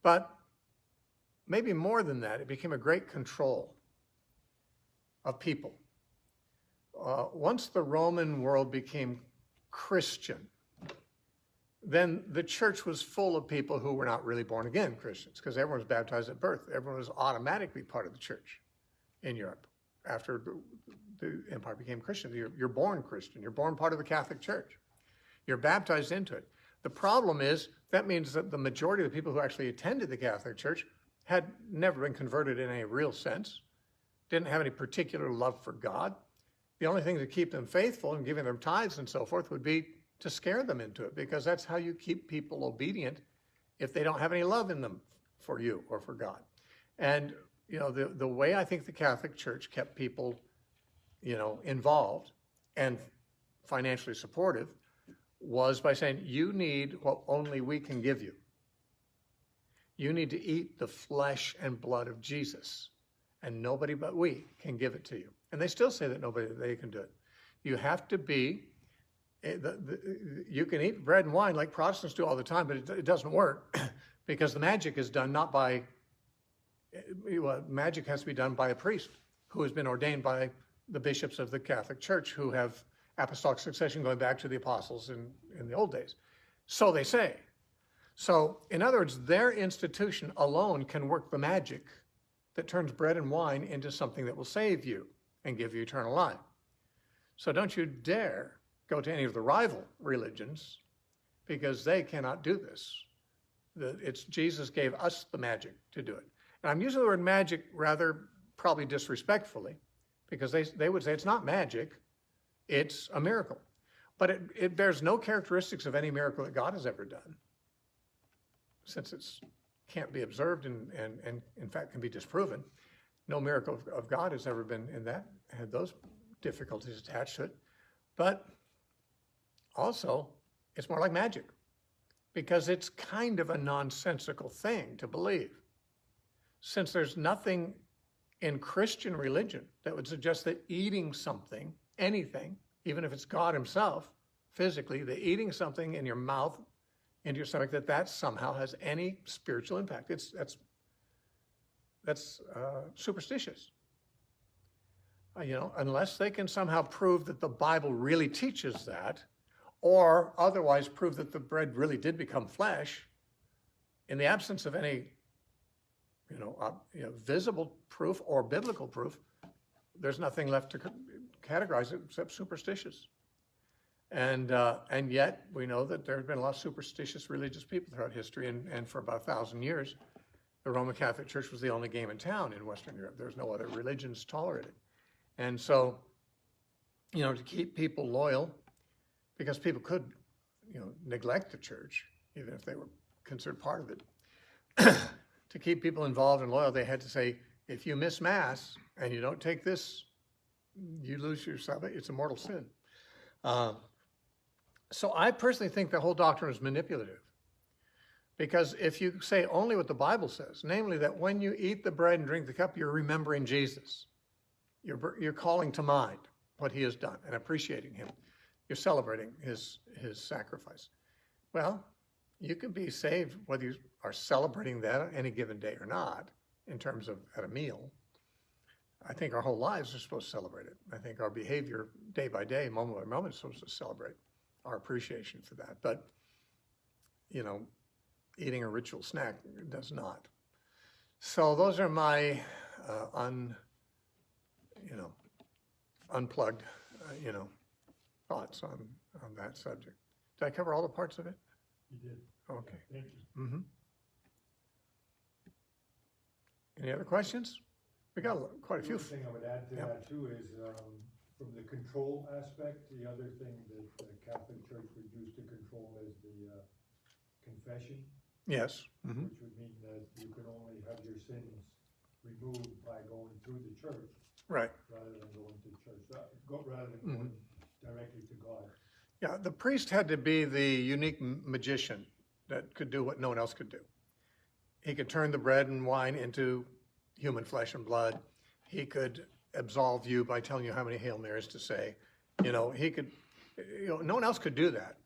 But maybe more than that, it became a great control of people. Once the Roman world became Christian, then the church was full of people who were not really born again Christians, because everyone was baptized at birth. Everyone was automatically part of the church in Europe after the empire became Christian. You're born Christian. You're born part of the Catholic Church. You're baptized into it. The problem is that means that the majority of the people who actually attended the Catholic Church had never been converted in any real sense, didn't have any particular love for God. The only thing to keep them faithful and giving them tithes and so forth would be to scare them into it, because that's how you keep people obedient if they don't have any love in them for you or for God. And, the way I think the Catholic Church kept people, involved and financially supportive was by saying, you need what only we can give you. You need to eat the flesh and blood of Jesus, and nobody but we can give it to you. And they still say that they can do it. You have to be, you can eat bread and wine like Protestants do all the time, but it doesn't work because the magic is done not by, magic has to be done by a priest who has been ordained by the bishops of the Catholic Church, who have apostolic succession going back to the apostles in the old days. So they say. So, in other words, their institution alone can work the magic that turns bread and wine into something that will save you and give you eternal life. So don't you dare go to any of the rival religions, because they cannot do this. Jesus gave us the magic to do it. And I'm using the word magic rather probably disrespectfully, because they would say it's not magic, it's a miracle. But it bears no characteristics of any miracle that God has ever done, since it can't be observed and in fact can be disproven. No miracle of God has ever been had those difficulties attached to it. But also, it's more like magic, because it's kind of a nonsensical thing to believe, since there's nothing in Christian religion that would suggest that eating something, anything, even if it's God himself, physically, that eating something in your mouth, into your stomach, that somehow has any spiritual impact. That's superstitious. Unless they can somehow prove that the Bible really teaches that, or otherwise prove that the bread really did become flesh, in the absence of any visible proof or biblical proof, there's nothing left to categorize it except superstitious. And yet we know that there have been a lot of superstitious religious people throughout history, and for about 1,000 years, the Roman Catholic Church was the only game in town in Western Europe. There's no other religions tolerated. And so, to keep people loyal, because people could, neglect the church, even if they were considered part of it. To keep people involved and loyal, they had to say, if you miss Mass and you don't take this, you lose your salvation. It's a mortal sin. So I personally think the whole doctrine is manipulative, because if you say only what the Bible says, namely that when you eat the bread and drink the cup, you're remembering Jesus. You're calling to mind what he has done and appreciating him. You're celebrating his sacrifice. Well, You can be saved whether you are celebrating that on any given day or not, in terms of at a meal. I think our whole lives are supposed to celebrate it. I think our behavior day by day, moment by moment, is supposed to celebrate our appreciation for that. But, you know, eating a ritual snack does not. So those are my unplugged, thoughts on that subject. Did I cover all the parts of it? You did. Okay. Thank you. Mm-hmm. Any other questions? We got quite a few. The other thing I would add to Yep. that too is, from the control aspect, the other thing that the Catholic Church would use to control is the confession, Yes. Mm-hmm. which would mean that you can only have your sins removed by going through the church Right. rather than going to church, rather than Mm-hmm. going directly to God. Yeah, the priest had to be the unique magician that could do what no one else could do. He could turn the bread and wine into human flesh and blood. He could absolve you by telling you how many Hail Marys to say. He could, no one else could do that,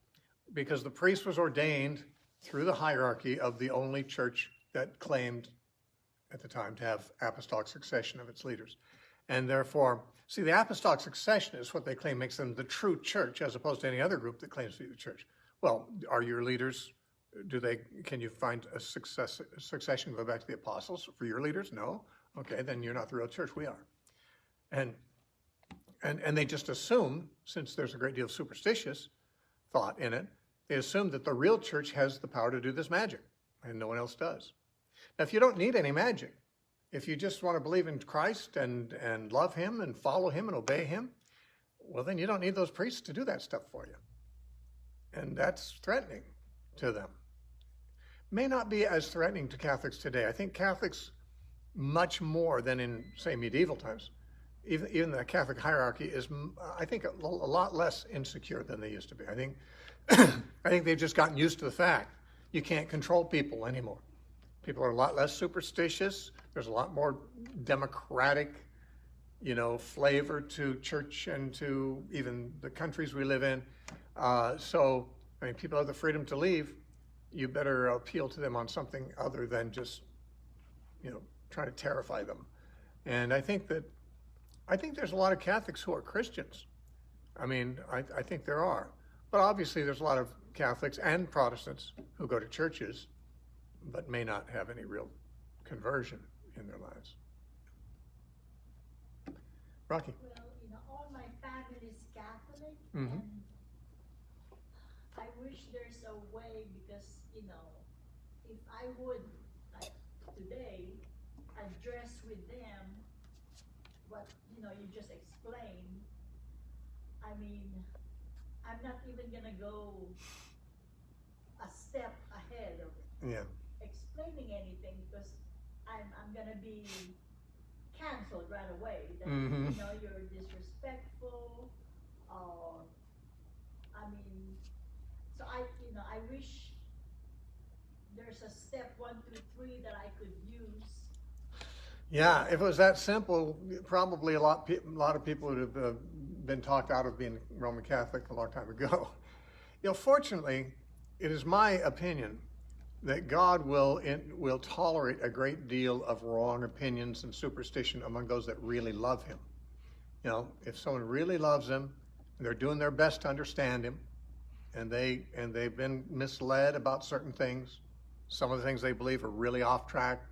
because the priest was ordained through the hierarchy of the only church that claimed at the time to have apostolic succession of its leaders. And therefore, see, the apostolic succession is what they claim makes them the true church, as opposed to any other group that claims to be the church. Well, are your leaders, can you find a succession go back to the apostles for your leaders? No. Okay, then you're not the real church. We are. And they just assume, since there's a great deal of superstitious thought in it, they assume that the real church has the power to do this magic, and no one else does. Now, if you don't need any magic, if you just want to believe in Christ and love him and follow him and obey him, well, then you don't need those priests to do that stuff for you. And that's threatening to them. May not be as threatening to Catholics today. I think Catholics, much more than in, say, medieval times, even the Catholic hierarchy is, I think, a lot less insecure than they used to be. I think they've just gotten used to the fact you can't control people anymore. People are a lot less superstitious. There's a lot more democratic, flavor to church and to even the countries we live in. So, people have the freedom to leave. You better appeal to them on something other than just, trying to terrify them. And I think there's a lot of Catholics who are Christians. I think there are. But obviously there's a lot of Catholics and Protestants who go to churches but may not have any real conversion in their lives. Rocky. Well, all my family is Catholic, Mm-hmm. and I wish there's a way, because, if I would, like today, address with them what, you just explained, I'm not even gonna go a step ahead of Yeah. explaining anything, because I'm gonna be canceled right away. That, Mhm. You're disrespectful, or, so I wish there's a step 1, 2, 3 that I could use. Yeah, if it was that simple, probably a lot of people would have been talked out of being Roman Catholic a long time ago. Fortunately, it is my opinion that God will tolerate a great deal of wrong opinions and superstition among those that really love him. If someone really loves him, and they're doing their best to understand him, and they've been misled about certain things, some of the things they believe are really off track.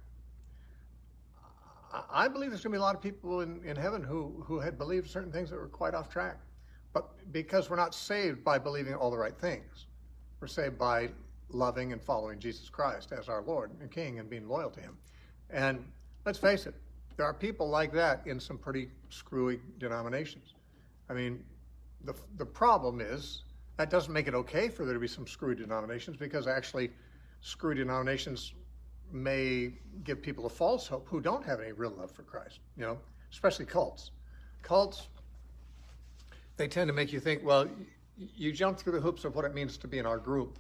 I believe there's going to be a lot of people in heaven who had believed certain things that were quite off track. But because we're not saved by believing all the right things, we're saved by loving and following Jesus Christ as our Lord and King and being loyal to him. And let's face it, there are people like that in some pretty screwy denominations. The problem is that doesn't make it okay for there to be some screwy denominations, because actually screwy denominations may give people a false hope who don't have any real love for Christ, especially cults. Cults, they tend to make you think, well, you jump through the hoops of what it means to be in our group,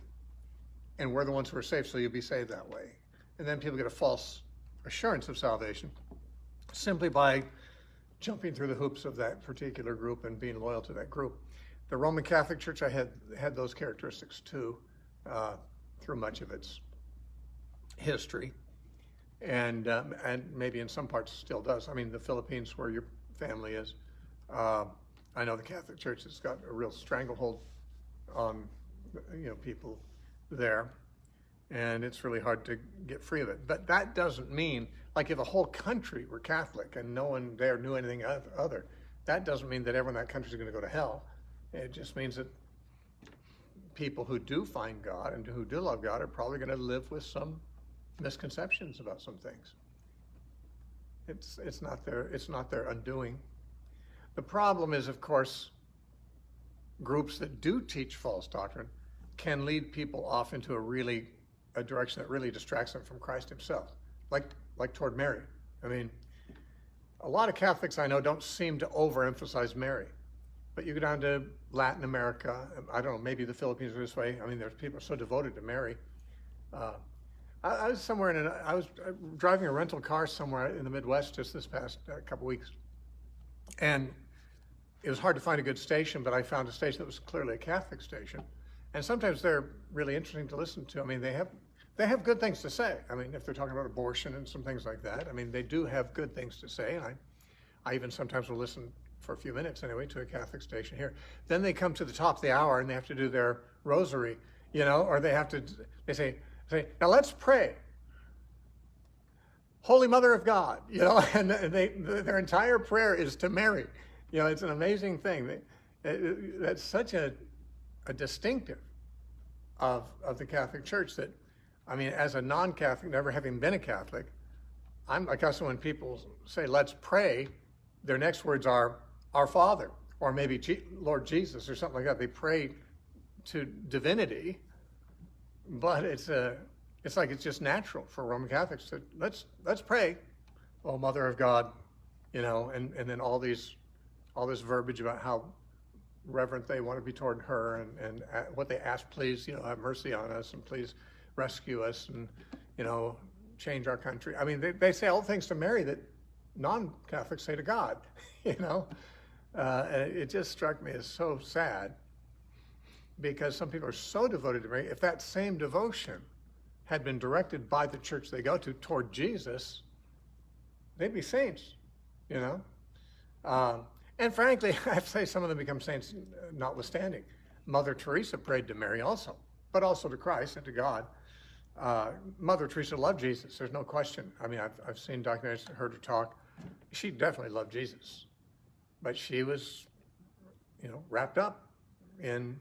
and we're the ones who are saved, so you'll be saved that way. And then people get a false assurance of salvation simply by jumping through the hoops of that particular group and being loyal to that group. The Roman Catholic Church, I had those characteristics too. through much of its history, and maybe in some parts still does. I mean, the Philippines, where your family is, I know the Catholic Church has got a real stranglehold on people there, and it's really hard to get free of it. But that doesn't mean, like, if a whole country were Catholic and no one there knew anything other, that doesn't mean that everyone in that country is going to go to hell. It just means that people who do find God and who do love God are probably going to live with some misconceptions about some things. It's not their undoing. The problem is, of course, groups that do teach false doctrine can lead people off into a direction that really distracts them from Christ himself, like toward Mary. I mean, a lot of Catholics I know don't seem to overemphasize Mary. But you go down to Latin America, I don't know, maybe the Philippines are this way. I mean, there's people so devoted to Mary. I was somewhere I was driving a rental car somewhere in the Midwest just this past couple weeks. And it was hard to find a good station, but I found a station that was clearly a Catholic station. And sometimes they're really interesting to listen to. I mean, they have good things to say. I mean, if they're talking about abortion and some things like that, I mean, they do have good things to say. And I even sometimes will listen for a few minutes anyway to a Catholic station here. Then they come to the top of the hour and they have to do their rosary, or they say, now let's pray. Holy Mother of God, and their entire prayer is to Mary. It's an amazing thing. That's such a distinctive of the Catholic Church that, I mean, as a non-Catholic, never having been a Catholic, I'm accustomed when people say, let's pray, their next words are, our Father, or maybe Lord Jesus, or something like that. They pray to divinity, but it's like it's just natural for Roman Catholics to let's pray, oh Mother of God, and then all this verbiage about how reverent they want to be toward her, and what they ask, please, have mercy on us, and please rescue us, and change our country. I mean, they say all things to Mary that non-Catholics say to God, and it just struck me as so sad, because some people are so devoted to Mary. If that same devotion had been directed by the church they go to toward Jesus, they'd be saints, And frankly, I have to say some of them become saints notwithstanding. Mother Teresa prayed to Mary also, but also to Christ and to God. Mother Teresa loved Jesus, there's no question. I mean, I've seen documentaries, heard her talk. She definitely loved Jesus. But she was, wrapped up in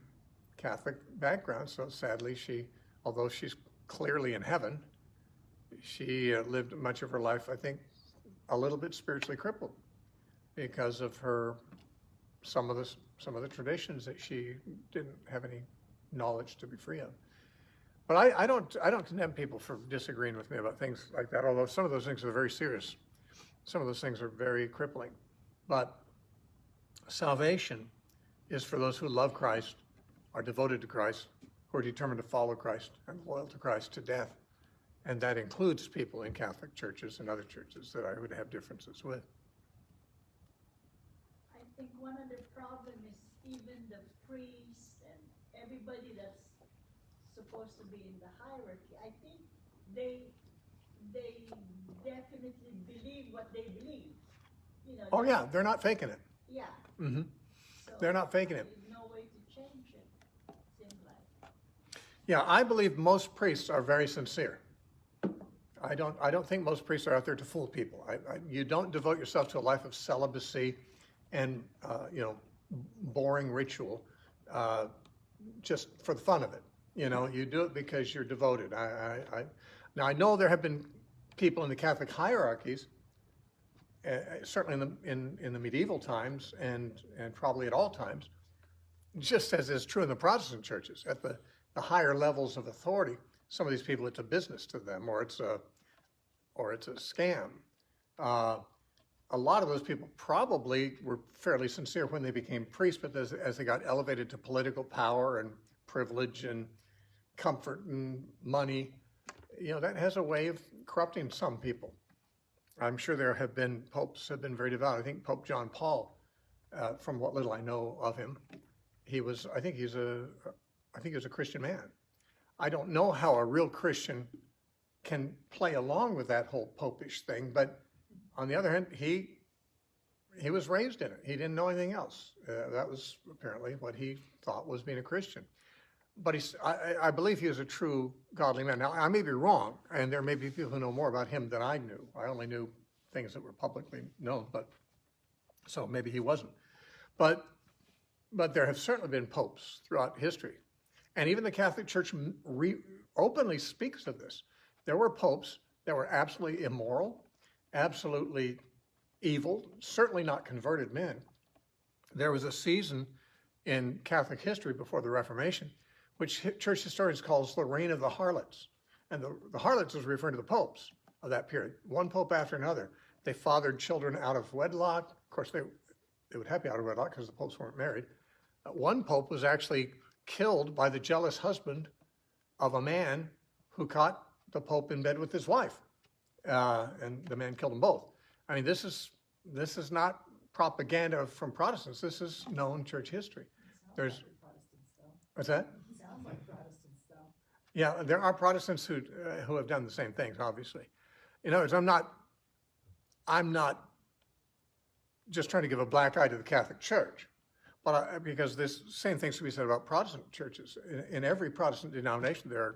Catholic background. So sadly, although she's clearly in heaven, she lived much of her life, I think, a little bit spiritually crippled because of some of the traditions that she didn't have any knowledge to be free of. But I don't condemn people for disagreeing with me about things like that, although some of those things are very serious. Some of those things are very crippling. But salvation is for those who love Christ, are devoted to Christ, who are determined to follow Christ and loyal to Christ to death. And that includes people in Catholic churches and other churches that I would have differences with. I think one of the problem is even the priests and everybody that's supposed to be in the hierarchy. I think they definitely believe what they believe. Oh yeah, they're not faking it. Yeah. Mm-hmm. So They're not faking it. there's no way to change it, seems like. Yeah, I believe most priests are very sincere. I don't think most priests are out there to fool people. You don't devote yourself to a life of celibacy and boring ritual just for the fun of it. You do it because you're devoted. Now I know there have been people in the Catholic hierarchies, certainly in the medieval times and probably at all times, just as is true in the Protestant churches, at the higher levels of authority. Some of these people, it's a business to them, or it's a scam. A lot of those people probably were fairly sincere when they became priests, but as they got elevated to political power and privilege and comfort and money, that has a way of corrupting some people. I'm sure popes have been very devout. I think Pope John Paul, from what little I know of him, I think he was a Christian man. I don't know how a real Christian can play along with that whole popish thing, but on the other hand, he was raised in it. He didn't know anything else. That was apparently what he thought was being a Christian. But I believe he is a true godly man. Now, I may be wrong, and there may be people who know more about him than I knew. I only knew things that were publicly known, but so maybe he wasn't. But there have certainly been popes throughout history. And even the Catholic Church openly speaks of this. There were popes that were absolutely immoral, absolutely evil, certainly not converted men. There was a season in Catholic history before the Reformation, which church historians calls the reign of the harlots. And the harlots is referring to the popes of that period, one pope after another. They fathered children out of wedlock. Of course, they would have to be out of wedlock because the popes weren't married. One pope was actually killed by the jealous husband of a man who caught the pope in bed with his wife. And the man killed them both. I mean, this is not propaganda from Protestants. This is known church history. There's, what's that? Sounds like Protestants, though. Yeah, there are Protestants who have done the same things, obviously. In other words, I'm not just trying to give a black eye to the Catholic Church, but because this same things can be said about Protestant churches. In every Protestant denomination, there are,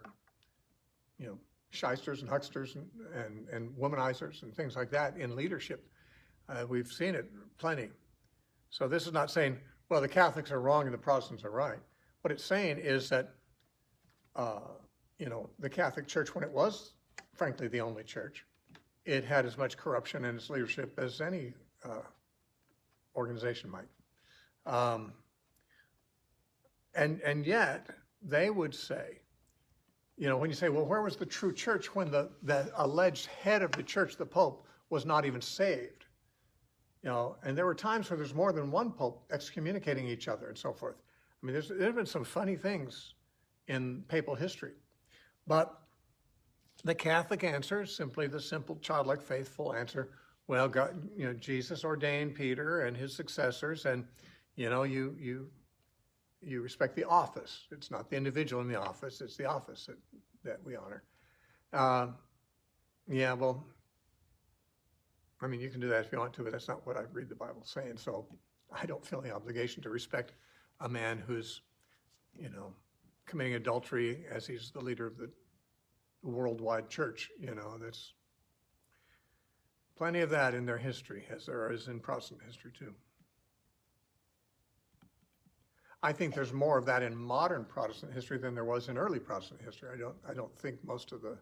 shysters and hucksters and womanizers and things like that in leadership. We've seen it plenty. So this is not saying, well, the Catholics are wrong and the Protestants are right. What it's saying is that, the Catholic Church, when it was, frankly, the only church, it had as much corruption in its leadership as any organization might. And yet, they would say, when you say, well, where was the true church when the alleged head of the church, the Pope, was not even saved? And there were times where there's more than one Pope excommunicating each other and so forth. I mean, there have been some funny things in papal history. But the Catholic answer is simply the simple, childlike, faithful answer. Well, God, Jesus ordained Peter and his successors, and you respect the office. It's not the individual in the office; it's the office that we honor. Well, I mean, you can do that if you want to, but that's not what I read the Bible saying. So I don't feel the obligation to respect a man who's, committing adultery as he's the leader of the worldwide church. That's plenty of that in their history, as there is in Protestant history too. I think there's more of that in modern Protestant history than there was in early Protestant history. I don't think most of the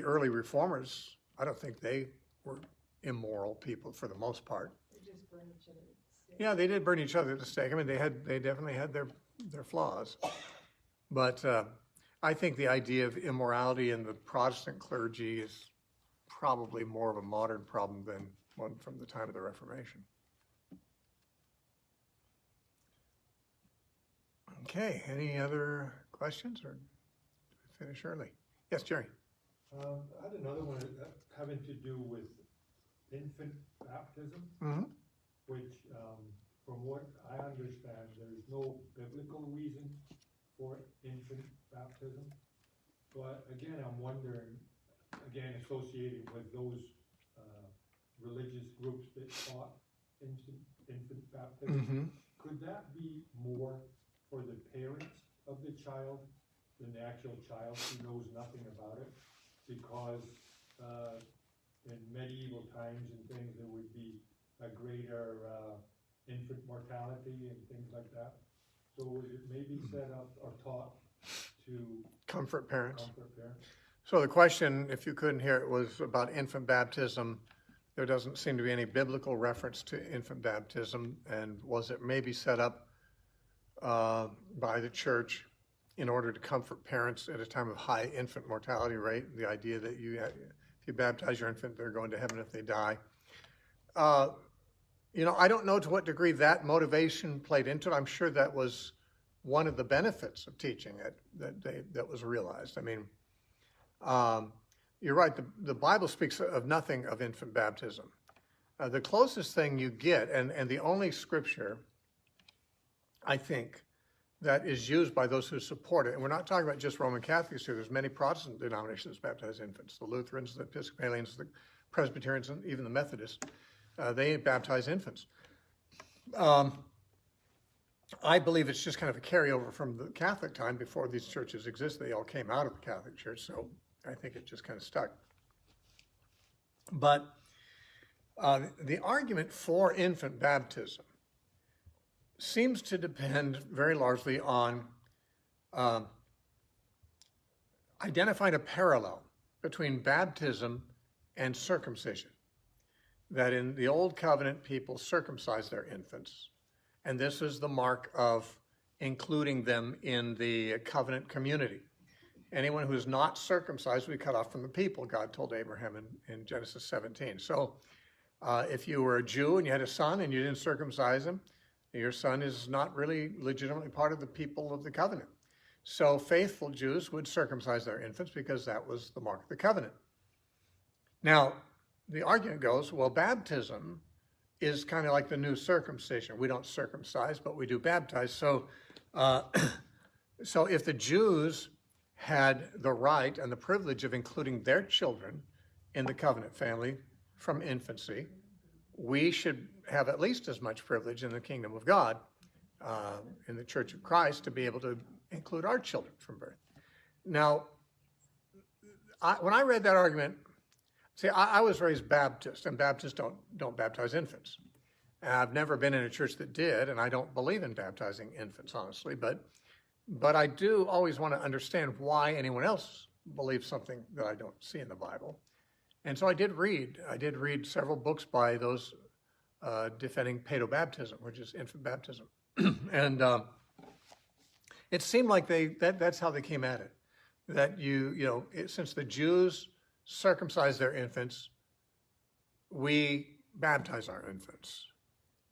early reformers, I don't think they were immoral people for the most part. They just burn each other at the stake. Yeah, they did burn each other at the stake. I mean, they definitely had their flaws. But I think the idea of immorality in the Protestant clergy is probably more of a modern problem than one from the time of the Reformation. Okay, any other questions or finish early? Yes, Jerry. I had another one having to do with infant baptism, which, from what I understand, there is no biblical reason for infant baptism. But again, I'm wondering, associated with those religious groups that taught infant baptism, could that be more for the parents of the child than the actual child who knows nothing about it? Because in medieval times and things, there would be a greater infant mortality and things like that. So was it maybe set up or taught to Comfort parents. comfort parents? So the question, if you couldn't hear it, was about infant baptism. There doesn't seem to be any biblical reference to infant baptism. And was it maybe set up by the church in order to comfort parents at a time of high infant mortality rate? The idea that if you baptize your infant, they're going to heaven if they die. I don't know to what degree that motivation played into it. I'm sure that was one of the benefits of teaching it that was realized. I mean, you're right. The Bible speaks of nothing of infant baptism. The closest thing you get, and the only scripture, I think, that is used by those who support it. And we're not talking about just Roman Catholics here. There's many Protestant denominations that baptize infants. The Lutherans, the Episcopalians, the Presbyterians, and even the Methodists, they baptize infants. I believe it's just kind of a carryover from the Catholic time. Before these churches existed, they all came out of the Catholic Church, so I think it just kind of stuck. But the argument for infant baptism seems to depend very largely on identifying a parallel between baptism and circumcision. That in the Old Covenant, people circumcised their infants, and this is the mark of including them in the covenant community. Anyone who is not circumcised will be cut off from the people, God told Abraham in Genesis 17. So if you were a Jew and you had a son and you didn't circumcise him, your son is not really legitimately part of the people of the covenant. So faithful Jews would circumcise their infants because that was the mark of the covenant. Now, the argument goes, well, baptism is kind of like the new circumcision. We don't circumcise, but we do baptize. So if the Jews had the right and the privilege of including their children in the covenant family from infancy, we should have at least as much privilege in the kingdom of God, in the Church of Christ, to be able to include our children from birth. Now, when I read that argument, see, I was raised Baptist, and Baptists don't baptize infants. And I've never been in a church that did, and I don't believe in baptizing infants, honestly, but I do always want to understand why anyone else believes something that I don't see in the Bible. And so I did read several books by those defending paedobaptism, which is infant baptism. And it seemed like that's how they came at it. That since the Jews circumcise their infants, we baptize our infants.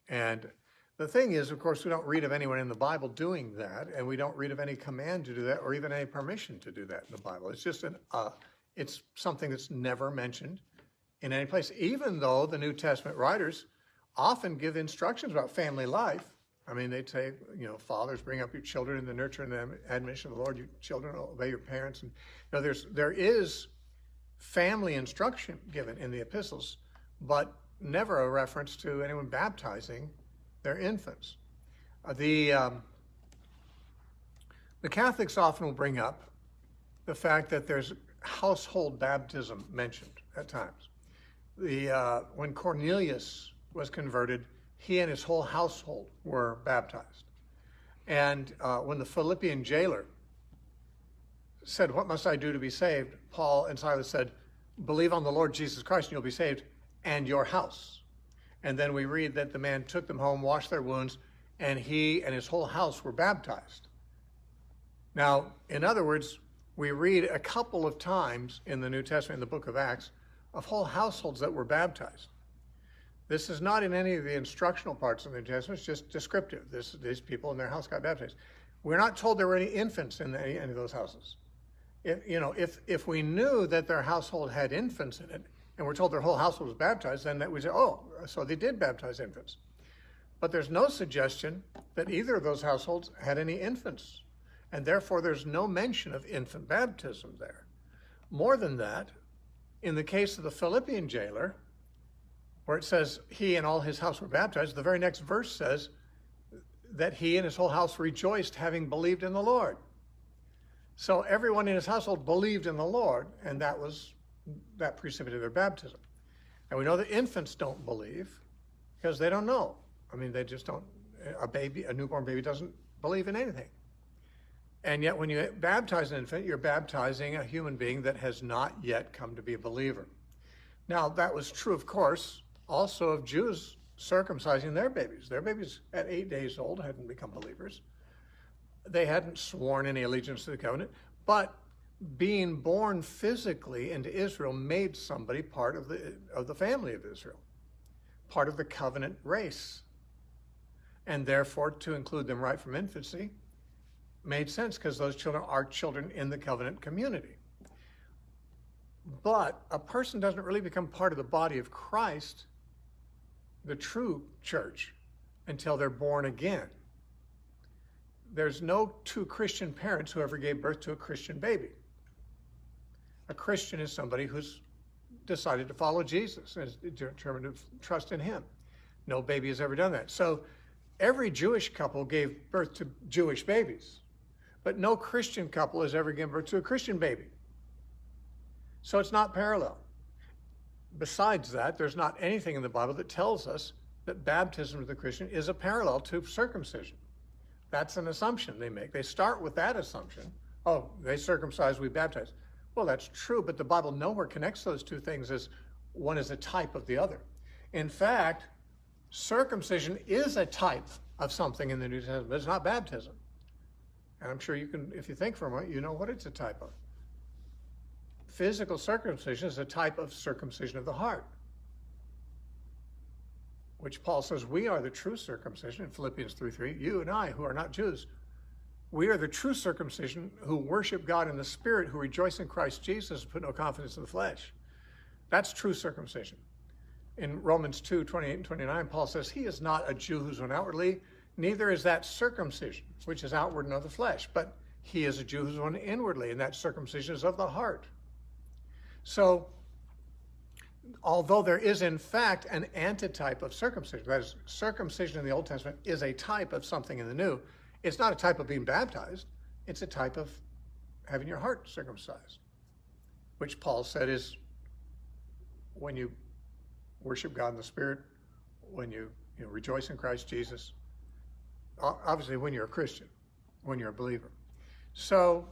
And the thing is, of course, we don't read of anyone in the Bible doing that, and we don't read of any command to do that or even any permission to do that in the Bible. It's just it's something that's never mentioned in any place, even though the New Testament writers often give instructions about family life. I mean, they say, fathers, bring up your children in the nurture and the admonition of the Lord. You children, obey your parents. And there is family instruction given in the epistles, but never a reference to anyone baptizing their infants. The Catholics often will bring up the fact that there's household baptism mentioned at times. When Cornelius was converted, he and his whole household were baptized. And when the Philippian jailer said, "What must I do to be saved?" Paul and Silas said, "Believe on the Lord Jesus Christ and you'll be saved, and your house." And then we read that the man took them home, washed their wounds, and he and his whole house were baptized. Now, in other words, we read a couple of times in the New Testament, in the book of Acts, of whole households that were baptized. This is not in any of the instructional parts of the New Testament, it's just descriptive. These people in their house got baptized. We're not told there were any infants in any of those houses. If we knew that their household had infants in it, and we're told their whole household was baptized, then that we say, oh, so they did baptize infants. But there's no suggestion that either of those households had any infants, and therefore there's no mention of infant baptism there. More than that, in the case of the Philippian jailer, where it says he and all his house were baptized, the very next verse says that he and his whole house rejoiced, having believed in the Lord. So everyone in his household believed in the Lord, and that precipitated their baptism. And we know that infants don't believe because they don't know. I mean, they just don't. A newborn baby doesn't believe in anything. And yet when you baptize an infant, you're baptizing a human being that has not yet come to be a believer. Now, that was true, of course, also of Jews circumcising their babies. Their babies at 8 days old hadn't become believers. They hadn't sworn any allegiance to the covenant, but being born physically into Israel made somebody part of the family of Israel, part of the covenant race. And therefore, to include them right from infancy made sense because those children are children in the covenant community. But a person doesn't really become part of the body of Christ, the true church, until they're born again. there's no two Christian parents who ever gave birth to a Christian baby. A Christian is somebody who's decided to follow Jesus and is determined to trust in him. No baby has ever done that. So every Jewish couple gave birth to Jewish babies, but no Christian couple has ever given birth to a Christian baby. So it's not parallel. Besides that, there's not anything in the Bible that tells us that baptism of the Christian is a parallel to circumcision. That's an assumption they make. They start with that assumption. Oh, they circumcise, we baptize. Well, that's true, but the Bible nowhere connects those two things as one is a type of the other. In fact, circumcision is a type of something in the New Testament, but it's not baptism. And I'm sure you can, if you think for a moment, you know what it's a type of. Physical circumcision is a type of circumcision of the heart, which Paul says we are the true circumcision in Philippians 3:3. You and I, who are not Jews, we are the true circumcision who worship God in the Spirit, who rejoice in Christ Jesus, and put no confidence in the flesh. That's true circumcision. In Romans 2:28 and 29, Paul says, he is not a Jew who's one outwardly, neither is that circumcision, which is outward and of the flesh, but he is a Jew who's one inwardly, and that circumcision is of the heart. So, although there is in fact an antitype of circumcision, that is, circumcision in the Old Testament is a type of something in the New, it's not a type of being baptized, it's a type of having your heart circumcised, which Paul said is when you worship God in the Spirit, when you rejoice in Christ Jesus, obviously when you're a Christian, when you're a believer. So,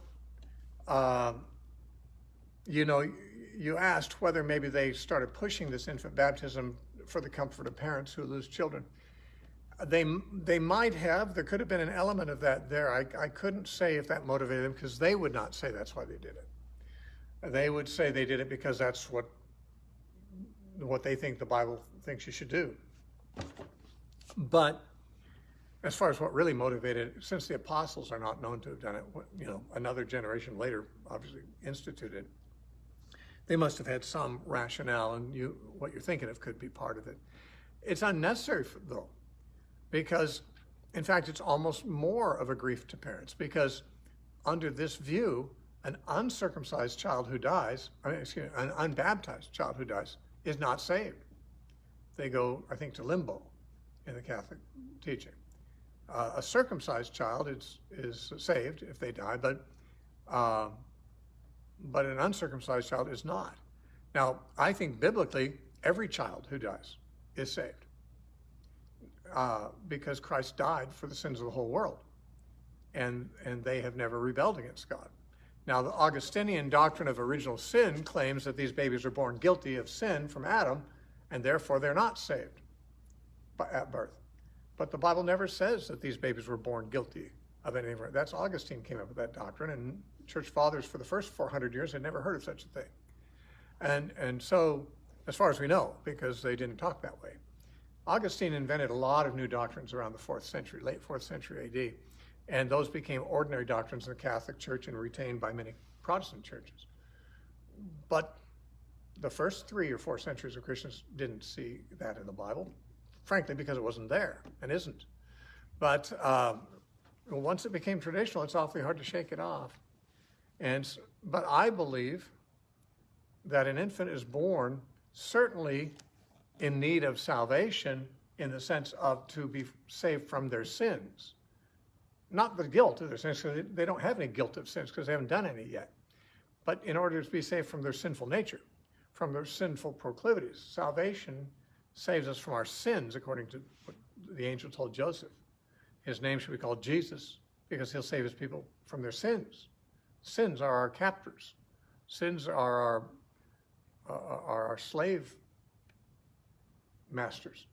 you asked whether maybe they started pushing this infant baptism for the comfort of parents who lose children. They might have. There could have been an element of that there. I couldn't say if that motivated them, because they would not say that's why they did it. They would say they did it because that's what they think the Bible thinks you should do. But as far as what really motivated it, since the apostles are not known to have done it, another generation later obviously instituted, they must have had some rationale, and what you're thinking of could be part of it. It's unnecessary, though, because, in fact, it's almost more of a grief to parents, because under this view, an uncircumcised child who dies, an unbaptized child who dies, is not saved. They go, I think, to limbo in the Catholic teaching. A circumcised child is saved if they die, but an uncircumcised child is not. Now, I think biblically, every child who dies is saved because Christ died for the sins of the whole world, and they have never rebelled against God. Now, the Augustinian doctrine of original sin claims that these babies are born guilty of sin from Adam, and therefore they're not saved at birth. But the Bible never says that these babies were born guilty of anything. That's Augustine came up with that doctrine, and church fathers for the first 400 years had never heard of such a thing. And so, as far as we know, because they didn't talk that way, Augustine invented a lot of new doctrines around the 4th century, late 4th century AD, and those became ordinary doctrines in the Catholic Church and retained by many Protestant churches. But the first 3 or 4 centuries of Christians didn't see that in the Bible, frankly, because it wasn't there and isn't. But once it became traditional, it's awfully hard to shake it off. But I believe that an infant is born certainly in need of salvation in the sense of to be saved from their sins. Not the guilt of their sins, because they don't have any guilt of sins because they haven't done any yet. But in order to be saved from their sinful nature, from their sinful proclivities. Salvation saves us from our sins, according to what the angel told Joseph. His name should be called Jesus, because he'll save his people from their sins. Sins are our captors. Sins are our slave masters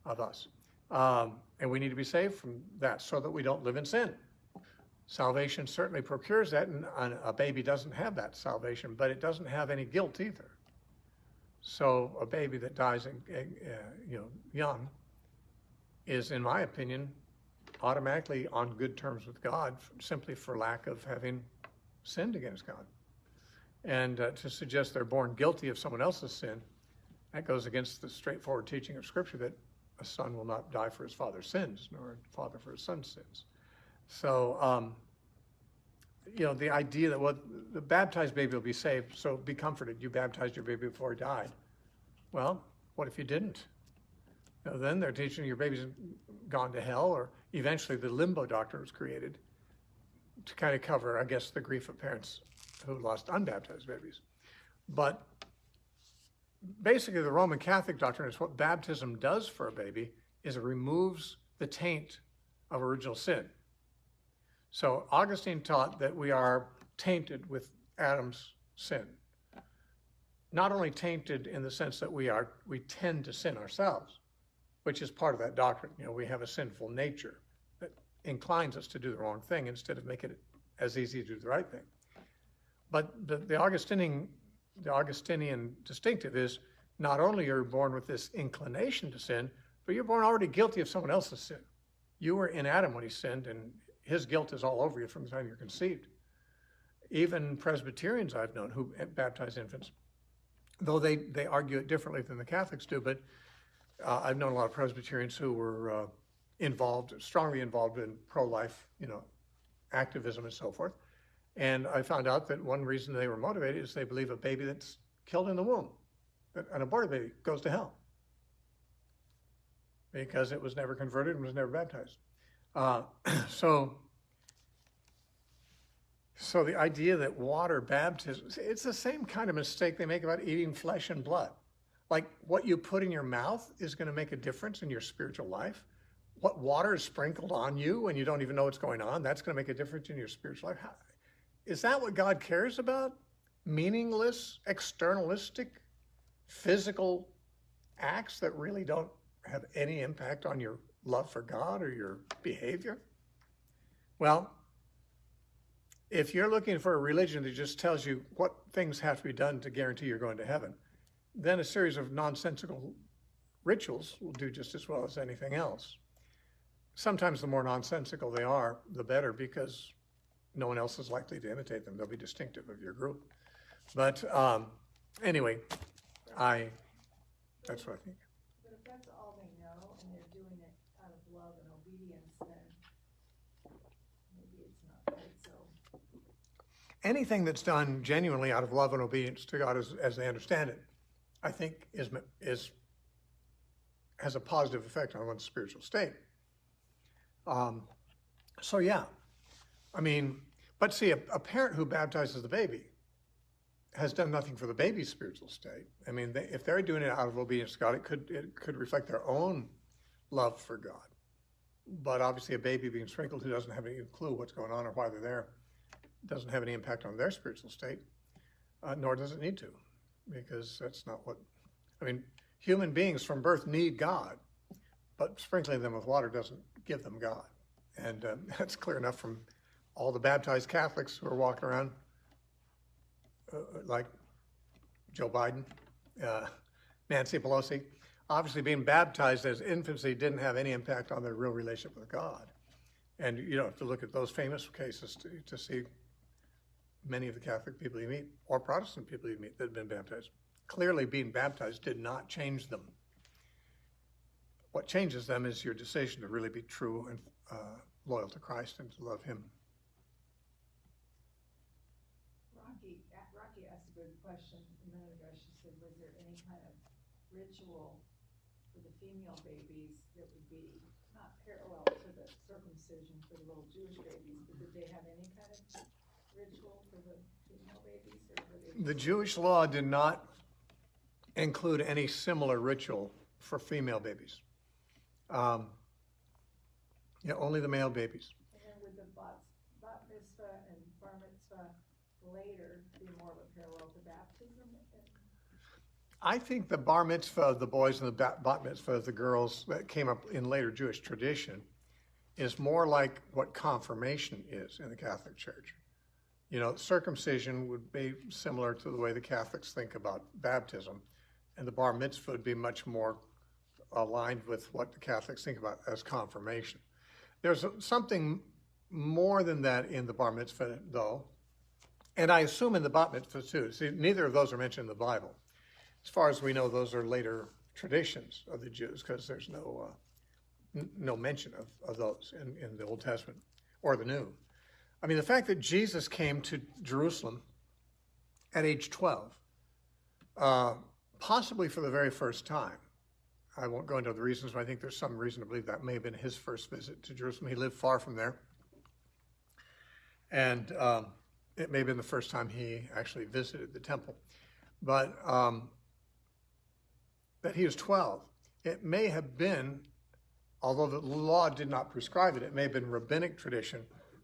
of us. And we need to be saved from that so that we don't live in sin. Salvation certainly procures that, and a baby doesn't have that salvation, but it doesn't have any guilt either. So a baby that dies young is, in my opinion, automatically on good terms with God simply for lack of having sinned against God. And to suggest they're born guilty of someone else's sin, that goes against the straightforward teaching of Scripture that a son will not die for his father's sins, nor a father for his son's sins. So, the idea that, well, the baptized baby will be saved, so be comforted. You baptized your baby before he died. Well, what if you didn't? Then they're teaching your baby's gone to hell, or eventually the limbo doctrine was created to kind of cover, I guess, the grief of parents who lost unbaptized babies. But basically the Roman Catholic doctrine is what baptism does for a baby is it removes the taint of original sin. So Augustine taught that we are tainted with Adam's sin. Not only tainted in the sense that we tend to sin ourselves, which is part of that doctrine. We have a sinful nature that inclines us to do the wrong thing instead of making it as easy to do the right thing. But the Augustinian distinctive is not only you're born with this inclination to sin, but you're born already guilty of someone else's sin. You were in Adam when he sinned, and his guilt is all over you from the time you're conceived. Even Presbyterians I've known who baptize infants, though they argue it differently than the Catholics do, but I've known a lot of Presbyterians who were strongly involved in pro-life, activism and so forth. And I found out that one reason they were motivated is they believe a baby that's killed in the womb, an aborted baby, goes to hell because it was never converted and was never baptized. So the idea that water baptism, it's the same kind of mistake they make about eating flesh and blood. Like what you put in your mouth is going to make a difference in your spiritual life. What water is sprinkled on you when you don't even know what's going on, that's going to make a difference in your spiritual life. Is that what God cares about? Meaningless, externalistic, physical acts that really don't have any impact on your love for God or your behavior? Well, if you're looking for a religion that just tells you what things have to be done to guarantee you're going to heaven, then a series of nonsensical rituals will do just as well as anything else. Sometimes the more nonsensical they are, the better, because no one else is likely to imitate them. They'll be distinctive of your group. But anyway, that's what I think. But if that's all they know and they're doing it out of love and obedience, then maybe it's not quite so. Anything that's done genuinely out of love and obedience to God as they understand it, I think has a positive effect on one's spiritual state. So yeah, but see, a parent who baptizes the baby has done nothing for the baby's spiritual state. If they're doing it out of obedience to God, it could reflect their own love for God. But obviously a baby being sprinkled who doesn't have any clue what's going on or why they're there doesn't have any impact on their spiritual state, nor does it need to, because that's not what, human beings from birth need God, but sprinkling them with water doesn't give them God. And that's clear enough from all the baptized Catholics who are walking around, like Joe Biden, Nancy Pelosi. Obviously being baptized as infancy didn't have any impact on their real relationship with God. And you don't have to look at those famous cases to see many of the Catholic people you meet, or Protestant people you meet that have been baptized. Clearly being baptized did not change them. What changes them is your decision to really be true and loyal to Christ and to love him. Rocky asked a good question a minute ago. She said, was there any kind of ritual for the female babies that would be not parallel to the circumcision for the little Jewish babies, but did they have any kind of ritual for the female babies? Or were they The Jewish law did not include any similar ritual for female babies. Only the male babies. And then would the bat mitzvah and bar mitzvah later be more of a parallel to baptism? I think the bar mitzvah of the boys and the bat mitzvah of the girls that came up in later Jewish tradition is more like what confirmation is in the Catholic Church. Circumcision would be similar to the way the Catholics think about baptism, and the bar mitzvah would be much more aligned with what the Catholics think about as confirmation. There's something more than that in the bar mitzvah, though, and I assume in the bat mitzvah too. See, neither of those are mentioned in the Bible. As far as we know, those are later traditions of the Jews, because there's no mention of those in the Old Testament. or the new. I mean, the fact that Jesus came to Jerusalem at age 12, possibly for the very first time. I won't go into the reasons, but I think there's some reason to believe that may have been his first visit to Jerusalem. He lived far from there. And it may have been the first time he actually visited the temple. But that he was 12. It may have been, although the law did not prescribe it, it may have been rabbinic tradition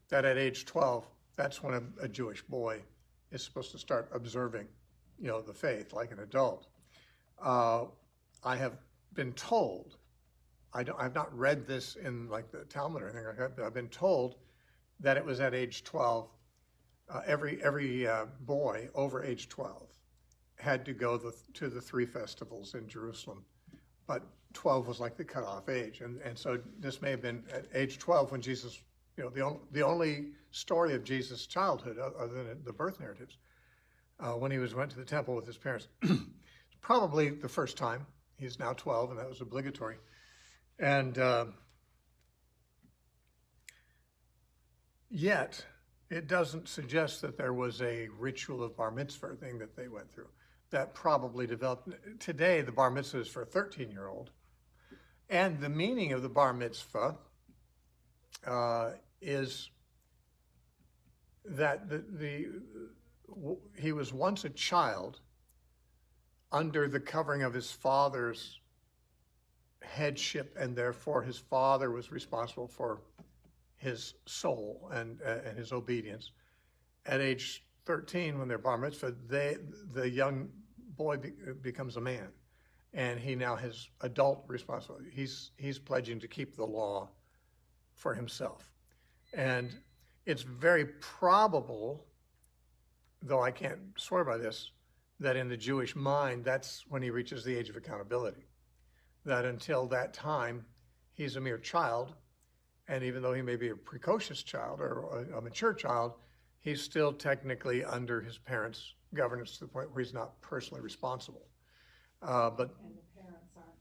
that at age 12, that's when a Jewish boy is supposed to start observing, the faith like an adult. I have been told, I've not read this in like the Talmud or anything like that, but I've been told that it was at age 12, every boy over age 12 had to go to the 3 festivals in Jerusalem, but 12 was like the cutoff age. And so this may have been at age 12 when Jesus, the only story of Jesus' childhood other than the birth narratives, when he went to the temple with his parents. Probably the first time. He's now 12, and that was obligatory. And yet, it doesn't suggest that there was a ritual of bar mitzvah thing that they went through. That probably developed. Today, the bar mitzvah is for a 13-year-old. And the meaning of the bar mitzvah is that he was once a child under the covering of his father's headship, and therefore his father was responsible for his soul and his obedience. At age 13, when they're bar mitzvah, the young boy becomes a man, and he now has adult responsibility. He's pledging to keep the law for himself. And it's very probable, though I can't swear by this, that in the Jewish mind, that's when he reaches the age of accountability. That until that time, he's a mere child, and even though he may be a precocious child or a mature child, he's still technically under his parents' governance to the point where he's not personally responsible. And the parents aren't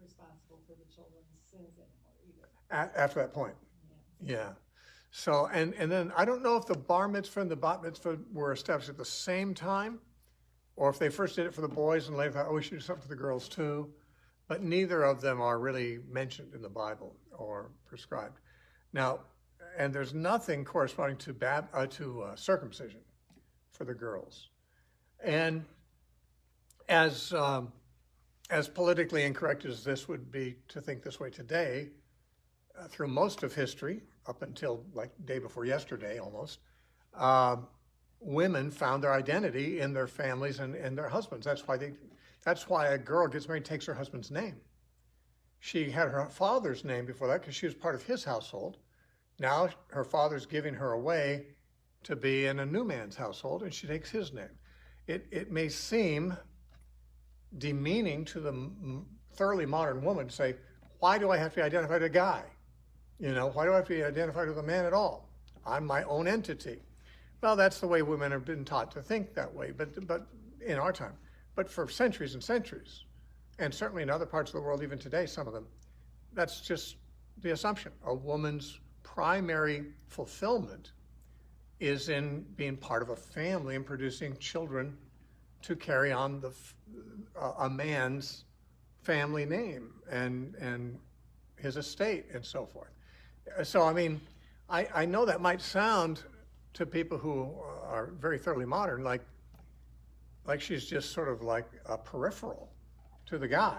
responsible for the children's sins anymore either. After that point, yeah. So, and then I don't know if the bar mitzvah and the bat mitzvah were established at the same time, or if they first did it for the boys and later thought, we should do something for the girls too. But neither of them are really mentioned in the Bible or prescribed. Now, and there's nothing corresponding to circumcision for the girls. And as politically incorrect as this would be to think this way today, through most of history, up until like day before yesterday almost, women found their identity in their families and their husbands. That's why a girl gets married and takes her husband's name. She had her father's name before that because she was part of his household. Now her father's giving her away to be in a new man's household, and she takes his name. It may seem demeaning to the thoroughly modern woman to say, why do I have to be identified with a guy? Why do I have to be identified with a man at all? I'm my own entity. Well, that's the way women have been taught to think that way, but in our time. But for centuries and centuries, and certainly in other parts of the world, even today, some of them, that's just the assumption. A woman's primary fulfillment is in being part of a family and producing children to carry on a man's family name and his estate and so forth. So, I mean, I know that might sound to people who are very thoroughly modern like she's just sort of like a peripheral to the guy.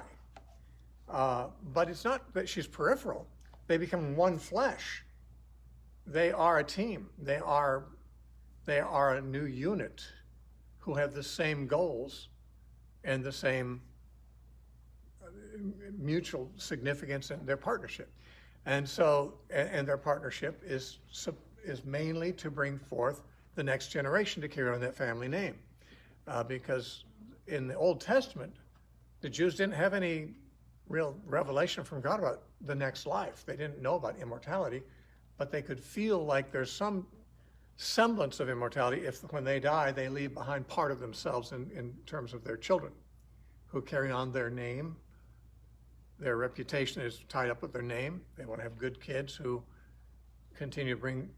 But it's not that she's peripheral. They become one flesh. They are a team. They are a new unit who have the same goals and the same mutual significance in their partnership. And so, and their partnership is mainly to bring forth the next generation to carry on that family name. Because in the Old Testament, the Jews didn't have any real revelation from God about the next life. They didn't know about immortality, but they could feel like there's some semblance of immortality if when they die, they leave behind part of themselves in terms of their children who carry on their name. Their reputation is tied up with their name. They want to have good kids who continue to bring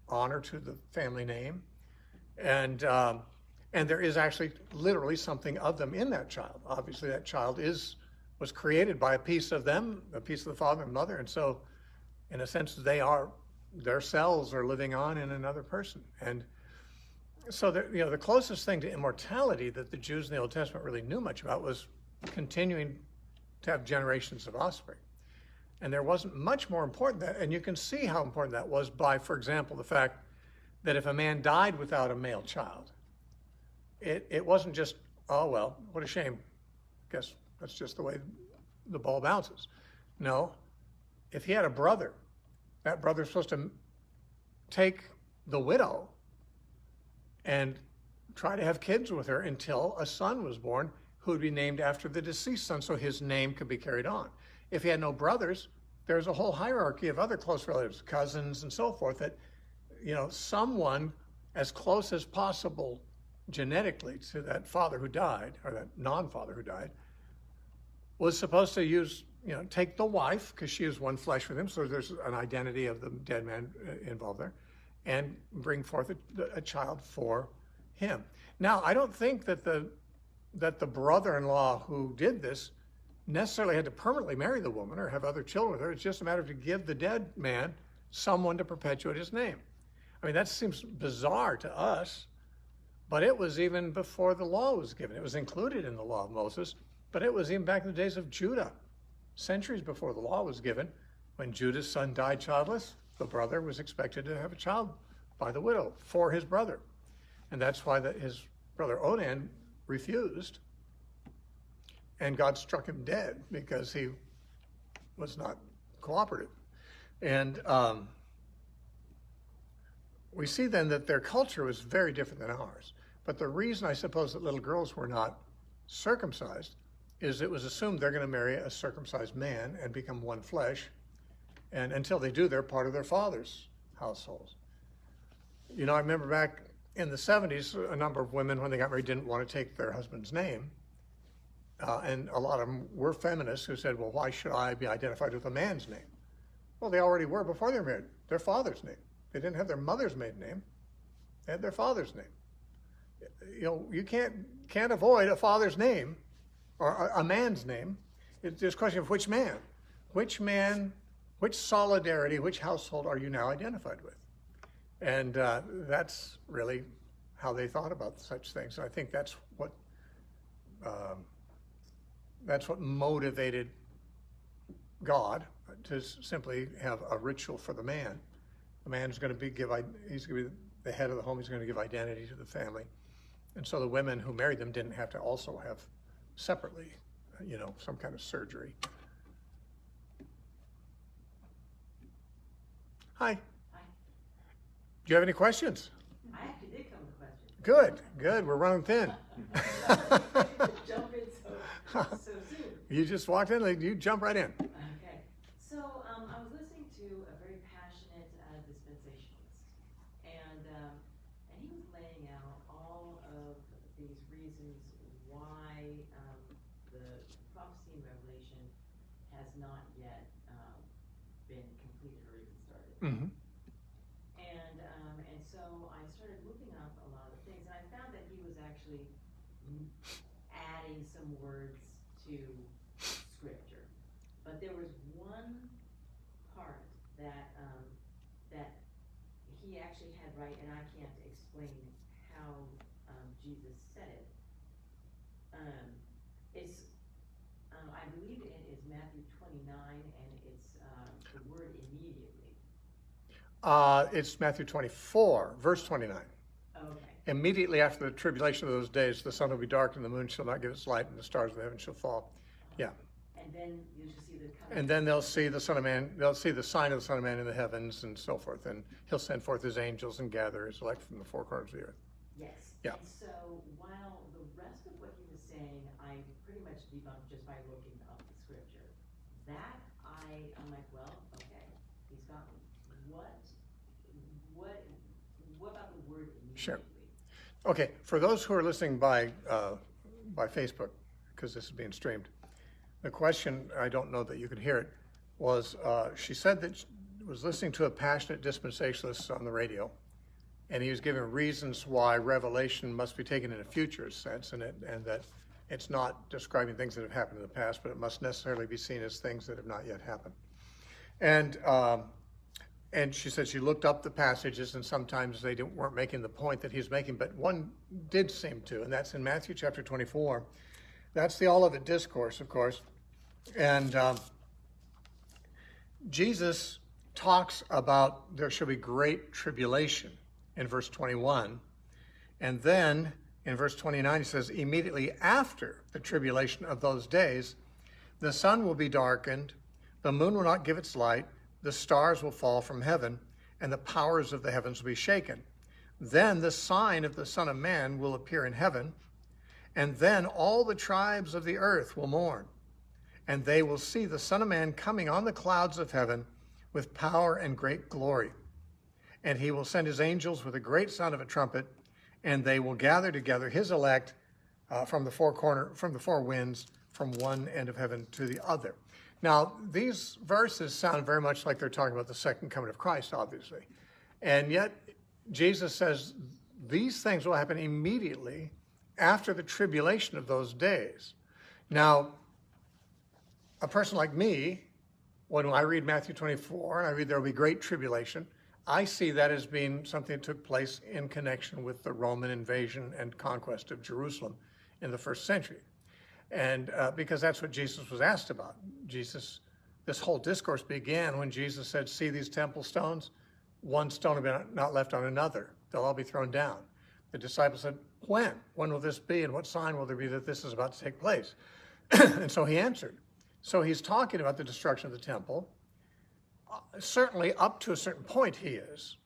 honor to the family name. And there is actually literally something of them in that child. Obviously, that child was created by a piece of them, a piece of the father and mother. And so, in a sense, their cells are living on in another person. And so, the closest thing to immortality that the Jews in the Old Testament really knew much about was continuing to have generations of offspring. And there wasn't much more important than that. And you can see how important that was by, for example, the fact that if a man died without a male child, it wasn't just, oh, well, what a shame. Guess that's just the way the ball bounces. No, if he had a brother, that brother's supposed to take the widow and try to have kids with her until a son was born who would be named after the deceased son, so his name could be carried on. If he had no brothers, there's a whole hierarchy of other close relatives, cousins and so forth, that, someone as close as possible genetically to that father who died, or that non-father who died, was supposed to take the wife, because she is one flesh with him, so there's an identity of the dead man involved there, and bring forth a child for him. Now, I don't think that the brother-in-law who did this necessarily had to permanently marry the woman or have other children with her. It's just a matter of to give the dead man someone to perpetuate his name. I mean, that seems bizarre to us, but it was even before the law was given. It was included in the law of Moses, but it was even back in the days of Judah, centuries before the law was given. When Judah's son died childless, the brother was expected to have a child by the widow for his brother. And that's why his brother Onan refused, and God struck him dead because he was not cooperative. And we see then that their culture was very different than ours. But the reason I suppose that little girls were not circumcised is it was assumed they're going to marry a circumcised man and become one flesh. And until they do, they're part of their father's households. I remember back in the 70s, a number of women, when they got married, didn't want to take their husband's name. And a lot of them were feminists who said, well, why should I be identified with a man's name? Well, they already were before they were married. Their father's name. They didn't have their mother's maiden name. They had their father's name. You can't avoid a father's name or a man's name. It's just a question of which man, which solidarity, which household are you now identified with? And that's really how they thought about such things. And I think that's what motivated God to simply have a ritual for the man. The man's going to be he's going to be the head of the home. He's going to give identity to the family, and so the women who married them didn't have to also have separately, some kind of surgery. Hi. Hi. Do you have any questions? I actually did come with questions. Good. We're running thin. Jump in so soon. You just walked in. You jump right in. Okay. So I was listening to a very passionate dispensationalist, and he was laying out all of these reasons why the prophecy and Revelation has not yet been completed or even started. Mm-hmm. And so I started looking up a lot of things, and I found that he was actually adding some words to Scripture. But there was one part that that he actually had right, and I can't explain how Jesus said it. It's I believe it is Matthew 29, and it's the word immediately. It's Matthew 24, verse 29. Okay. Immediately after the tribulation of those days, the sun will be dark and the moon shall not give its light and the stars of the heaven shall fall. Yeah. And then you should see the coming. And then they'll see the Son of Man, they'll see the sign of the Son of Man in the heavens and so forth. And he'll send forth his angels and gather his elect from the four corners of the earth. Yes. Yeah. And so while the rest of what he was saying, I pretty much debunked just by looking up the Scripture. That I'm like, well, okay, he's got me. What about the word immediately? Sure. Okay, for those who are listening by Facebook, because this is being streamed, the question, I don't know that you could hear it, was she said that was listening to a passionate dispensationalist on the radio, and he was giving reasons why Revelation must be taken in a future sense, and that it's not describing things that have happened in the past, but it must necessarily be seen as things that have not yet happened. And she said she looked up the passages, and sometimes they weren't making the point that he's making, but one did seem to, and that's in Matthew chapter 24. That's the Olivet Discourse, of course. And Jesus talks about there shall be great tribulation in verse 21. And then in verse 29, he says, immediately after the tribulation of those days, the sun will be darkened, the moon will not give its light, the stars will fall from heaven, and the powers of the heavens will be shaken. Then the sign of the Son of Man will appear in heaven, and then all the tribes of the earth will mourn, and they will see the Son of Man coming on the clouds of heaven with power and great glory. And he will send his angels with a great sound of a trumpet, and they will gather together his elect from the four winds, from one end of heaven to the other. Now, these verses sound very much like they're talking about the second coming of Christ, obviously. And yet, Jesus says these things will happen immediately after the tribulation of those days. Now, a person like me, when I read Matthew 24 and I read there will be great tribulation, I see that as being something that took place in connection with the Roman invasion and conquest of Jerusalem in the first century. And because that's what Jesus was asked about. This whole discourse began when Jesus said, see these temple stones? One stone will be not left on another. They'll all be thrown down. The disciples said, when? When will this be? And what sign will there be that this is about to take place? And so he answered. So he's talking about the destruction of the temple. Certainly up to a certain point he is.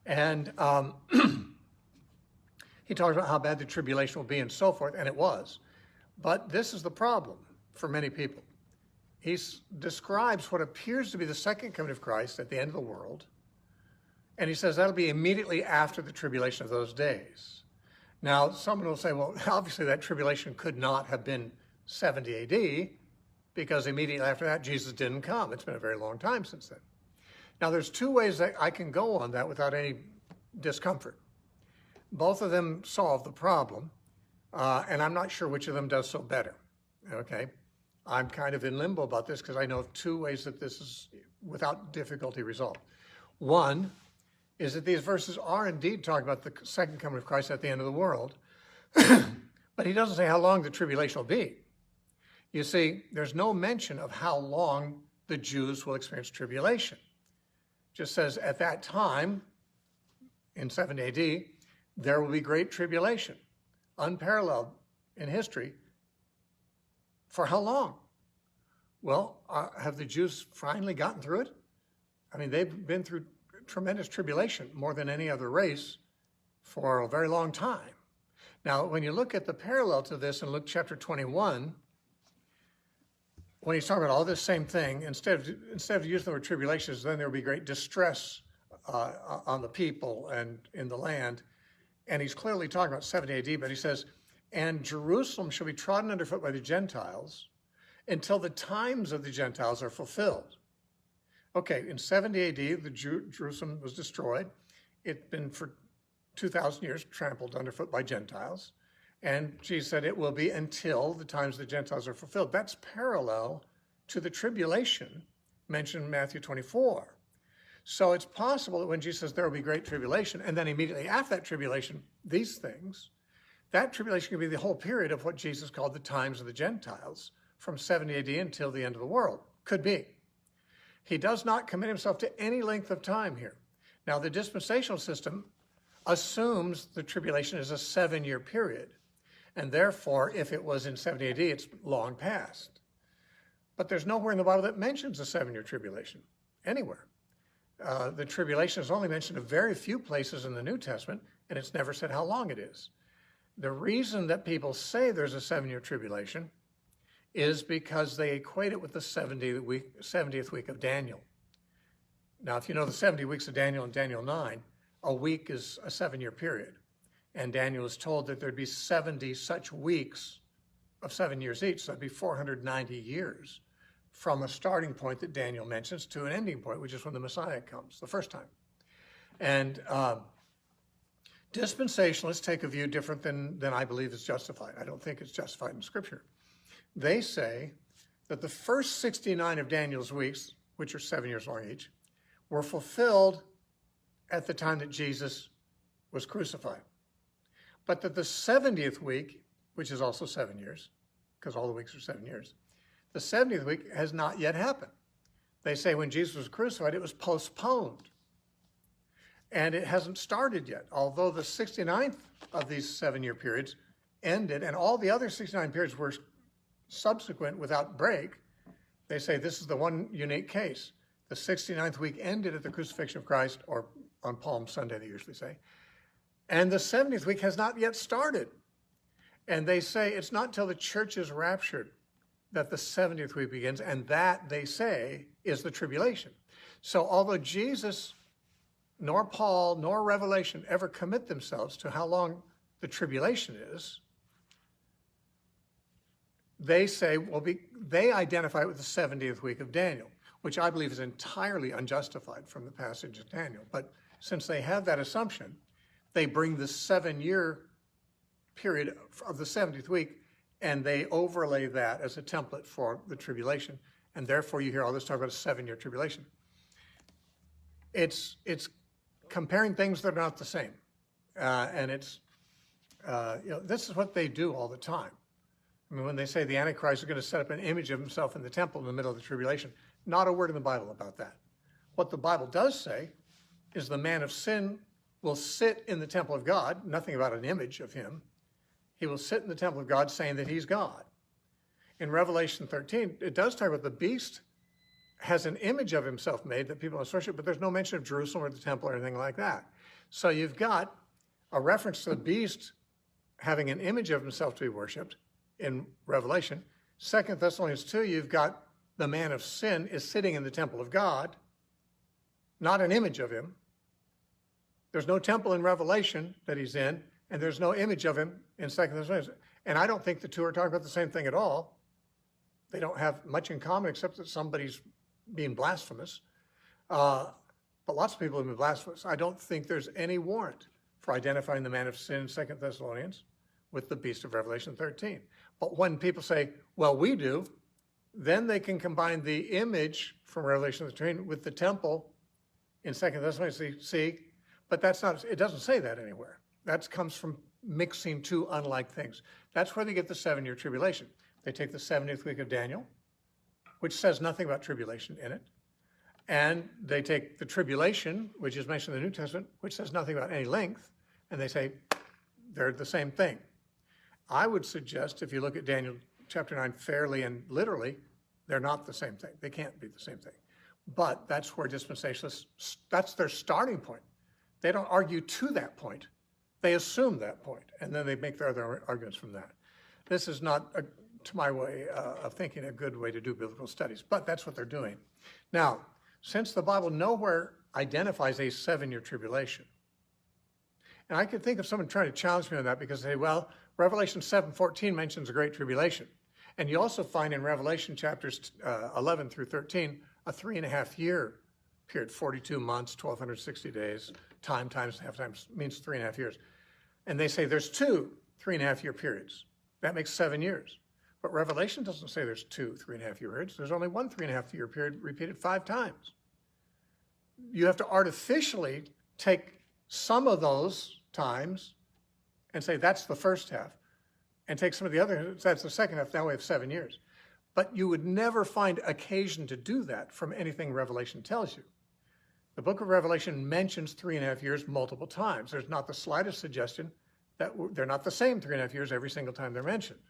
And he talks about how bad the tribulation will be and so forth, and it was. But this is the problem for many people. He describes what appears to be the second coming of Christ at the end of the world, and he says that'll be immediately after the tribulation of those days. Now, someone will say, well, obviously that tribulation could not have been 70 AD, because immediately after that, Jesus didn't come. It's been a very long time since then. Now, there's two ways that I can go on that without any discomfort. Both of them solve the problem. And I'm not sure which of them does so better, okay? I'm kind of in limbo about this because I know of two ways that this is without difficulty resolved. One is that these verses are indeed talking about the second coming of Christ at the end of the world, but he doesn't say how long the tribulation will be. You see, there's no mention of how long the Jews will experience tribulation. It just says at that time, in 70 AD, there will be great tribulation. Unparalleled in history. For how long? Well, have the Jews finally gotten through it? I mean, they've been through tremendous tribulation, more than any other race, for a very long time. Now, when you look at the parallel to this in Luke chapter 21, when he's talking about all this same thing, instead of using the word tribulations, then there will be great distress on the people and in the land. And he's clearly talking about 70 AD, but he says, and Jerusalem shall be trodden underfoot by the Gentiles until the times of the Gentiles are fulfilled. Okay, in 70 AD, Jerusalem was destroyed. It'd been for 2,000 years trampled underfoot by Gentiles. And Jesus said it will be until the times of the Gentiles are fulfilled. That's parallel to the tribulation mentioned in Matthew 24. So it's possible that when Jesus says there will be great tribulation, and then immediately after that tribulation, these things, that tribulation could be the whole period of what Jesus called the times of the Gentiles, from 70 AD until the end of the world. Could be. He does not commit himself to any length of time here. Now, the dispensational system assumes the tribulation is a 7-year period, and therefore, if it was in 70 AD, it's long past. But there's nowhere in the Bible that mentions a 7-year tribulation, anywhere. The tribulation is only mentioned in very few places in the New Testament, and it's never said how long it is. The reason that people say there's a 7-year tribulation is because they equate it with the 70th week of Daniel. Now, if you know the 70 weeks of Daniel in Daniel 9, a week is a 7-year period. And Daniel is told that there'd be 70 such weeks of 7 years each, so that'd be 490 years from a starting point that Daniel mentions to an ending point, which is when the Messiah comes, the first time. And dispensationalists take a view different than I believe is justified. I don't think it's justified in Scripture. They say that the first 69 of Daniel's weeks, which are 7 years long each, were fulfilled at the time that Jesus was crucified. But that the 70th week, which is also 7 years, because all the weeks are 7 years, the 70th week has not yet happened. They say when Jesus was crucified, it was postponed. And it hasn't started yet, although the 69th of these 7-year periods ended, and all the other 69 periods were subsequent without break. They say this is the one unique case. The 69th week ended at the crucifixion of Christ, or on Palm Sunday, they usually say. And the 70th week has not yet started. And they say it's not till the church is raptured that the 70th week begins, and that, they say, is the tribulation. So although Jesus, nor Paul, nor Revelation ever commit themselves to how long the tribulation is, they say, they identify it with the 70th week of Daniel, which I believe is entirely unjustified from the passage of Daniel. But since they have that assumption, they bring the 7-year period of the 70th week and they overlay that as a template for the tribulation. And therefore you hear all this talk about a 7-year tribulation. It's comparing things that are not the same. And it's, this is what they do all the time. I mean, when they say the Antichrist is going to set up an image of himself in the temple in the middle of the tribulation, not a word in the Bible about that. What the Bible does say is the man of sin will sit in the temple of God, nothing about an image of him. He will sit in the temple of God saying that he's God. In Revelation 13, it does talk about the beast has an image of himself made that people must worship, but there's no mention of Jerusalem or the temple or anything like that. So you've got a reference to the beast having an image of himself to be worshipped in Revelation. 2 Thessalonians 2, you've got the man of sin is sitting in the temple of God, not an image of him. There's no temple in Revelation that he's in, and there's no image of him in 2 Thessalonians. And I don't think the two are talking about the same thing at all. They don't have much in common except that somebody's being blasphemous. But lots of people have been blasphemous. I don't think there's any warrant for identifying the man of sin in 2 Thessalonians with the beast of Revelation 13. But when people say, well, we do, then they can combine the image from Revelation 13 with the temple in 2 Thessalonians. See, but that's not, it doesn't say that anywhere. That comes from mixing two unlike things. That's where they get the 7-year tribulation. They take the 70th week of Daniel, which says nothing about tribulation in it, and they take the tribulation, which is mentioned in the New Testament, which says nothing about any length, and they say they're the same thing. I would suggest if you look at Daniel chapter 9 fairly and literally, they're not the same thing. They can't be the same thing. But that's where dispensationalists, that's their starting point. They don't argue to that point. They assume that point, and then they make their other arguments from that. This is not, to my way of thinking, a good way to do biblical studies, but that's what they're doing. Now, since the Bible nowhere identifies a 7-year tribulation, and I could think of someone trying to challenge me on that because they say, well, Revelation 7:14 mentions a great tribulation. And you also find in Revelation chapters 11 through 13, a 3.5-year period, 42 months, 1,260 days, time times half times means 3.5 years. And they say there's two 3.5-year periods. That makes 7 years. But Revelation doesn't say there's two 3.5-year periods. There's only one 3.5-year period repeated 5 times. You have to artificially take some of those times and say that's the first half, and take some of the other, that's the second half, now we have 7 years. But you would never find occasion to do that from anything Revelation tells you. The book of Revelation mentions 3.5 years multiple times. There's not the slightest suggestion that they're not the same 3.5 years every single time they're mentioned.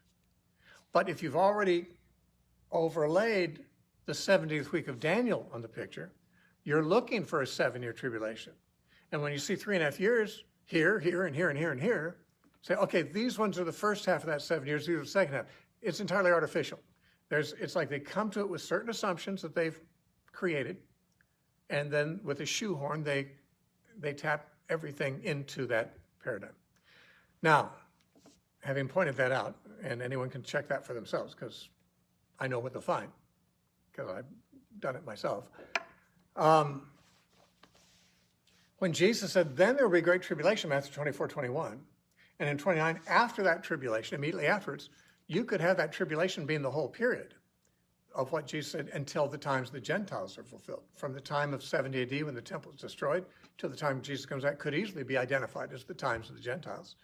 But if you've already overlaid the 70th week of Daniel on the picture, you're looking for a 7-year tribulation. And when you see 3.5 years here, here, and here, and here, and here, say, okay, these ones are the first half of that 7 years, these are the second half. It's entirely artificial. It's like they come to it with certain assumptions that they've created, and then with a shoehorn, they tap everything into that paradigm. Now, having pointed that out, and anyone can check that for themselves, because I know what they'll find, because I've done it myself. When Jesus said, then there will be great tribulation, Matthew 24:21, and in 29, after that tribulation, immediately afterwards, you could have that tribulation being the whole period of what Jesus said until the times of the Gentiles are fulfilled. From the time of 70 AD when the temple is destroyed till the time Jesus comes back could easily be identified as the times of the Gentiles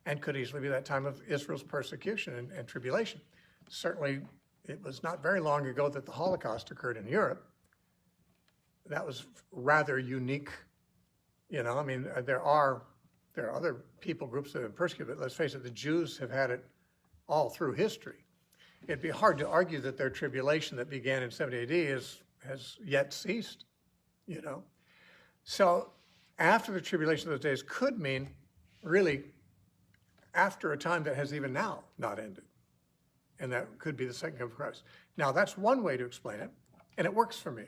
and could easily be that time of Israel's persecution and tribulation. Certainly, it was not very long ago that the Holocaust occurred in Europe. That was rather unique. You know, I mean, there are other people groups that have been persecuted, but let's face it, the Jews have had it all through history. It'd be hard to argue that their tribulation that began in 70 AD has yet ceased, you know. So after the tribulation of those days could mean really after a time that has even now not ended. And that could be the second coming of Christ. Now, that's one way to explain it, and it works for me.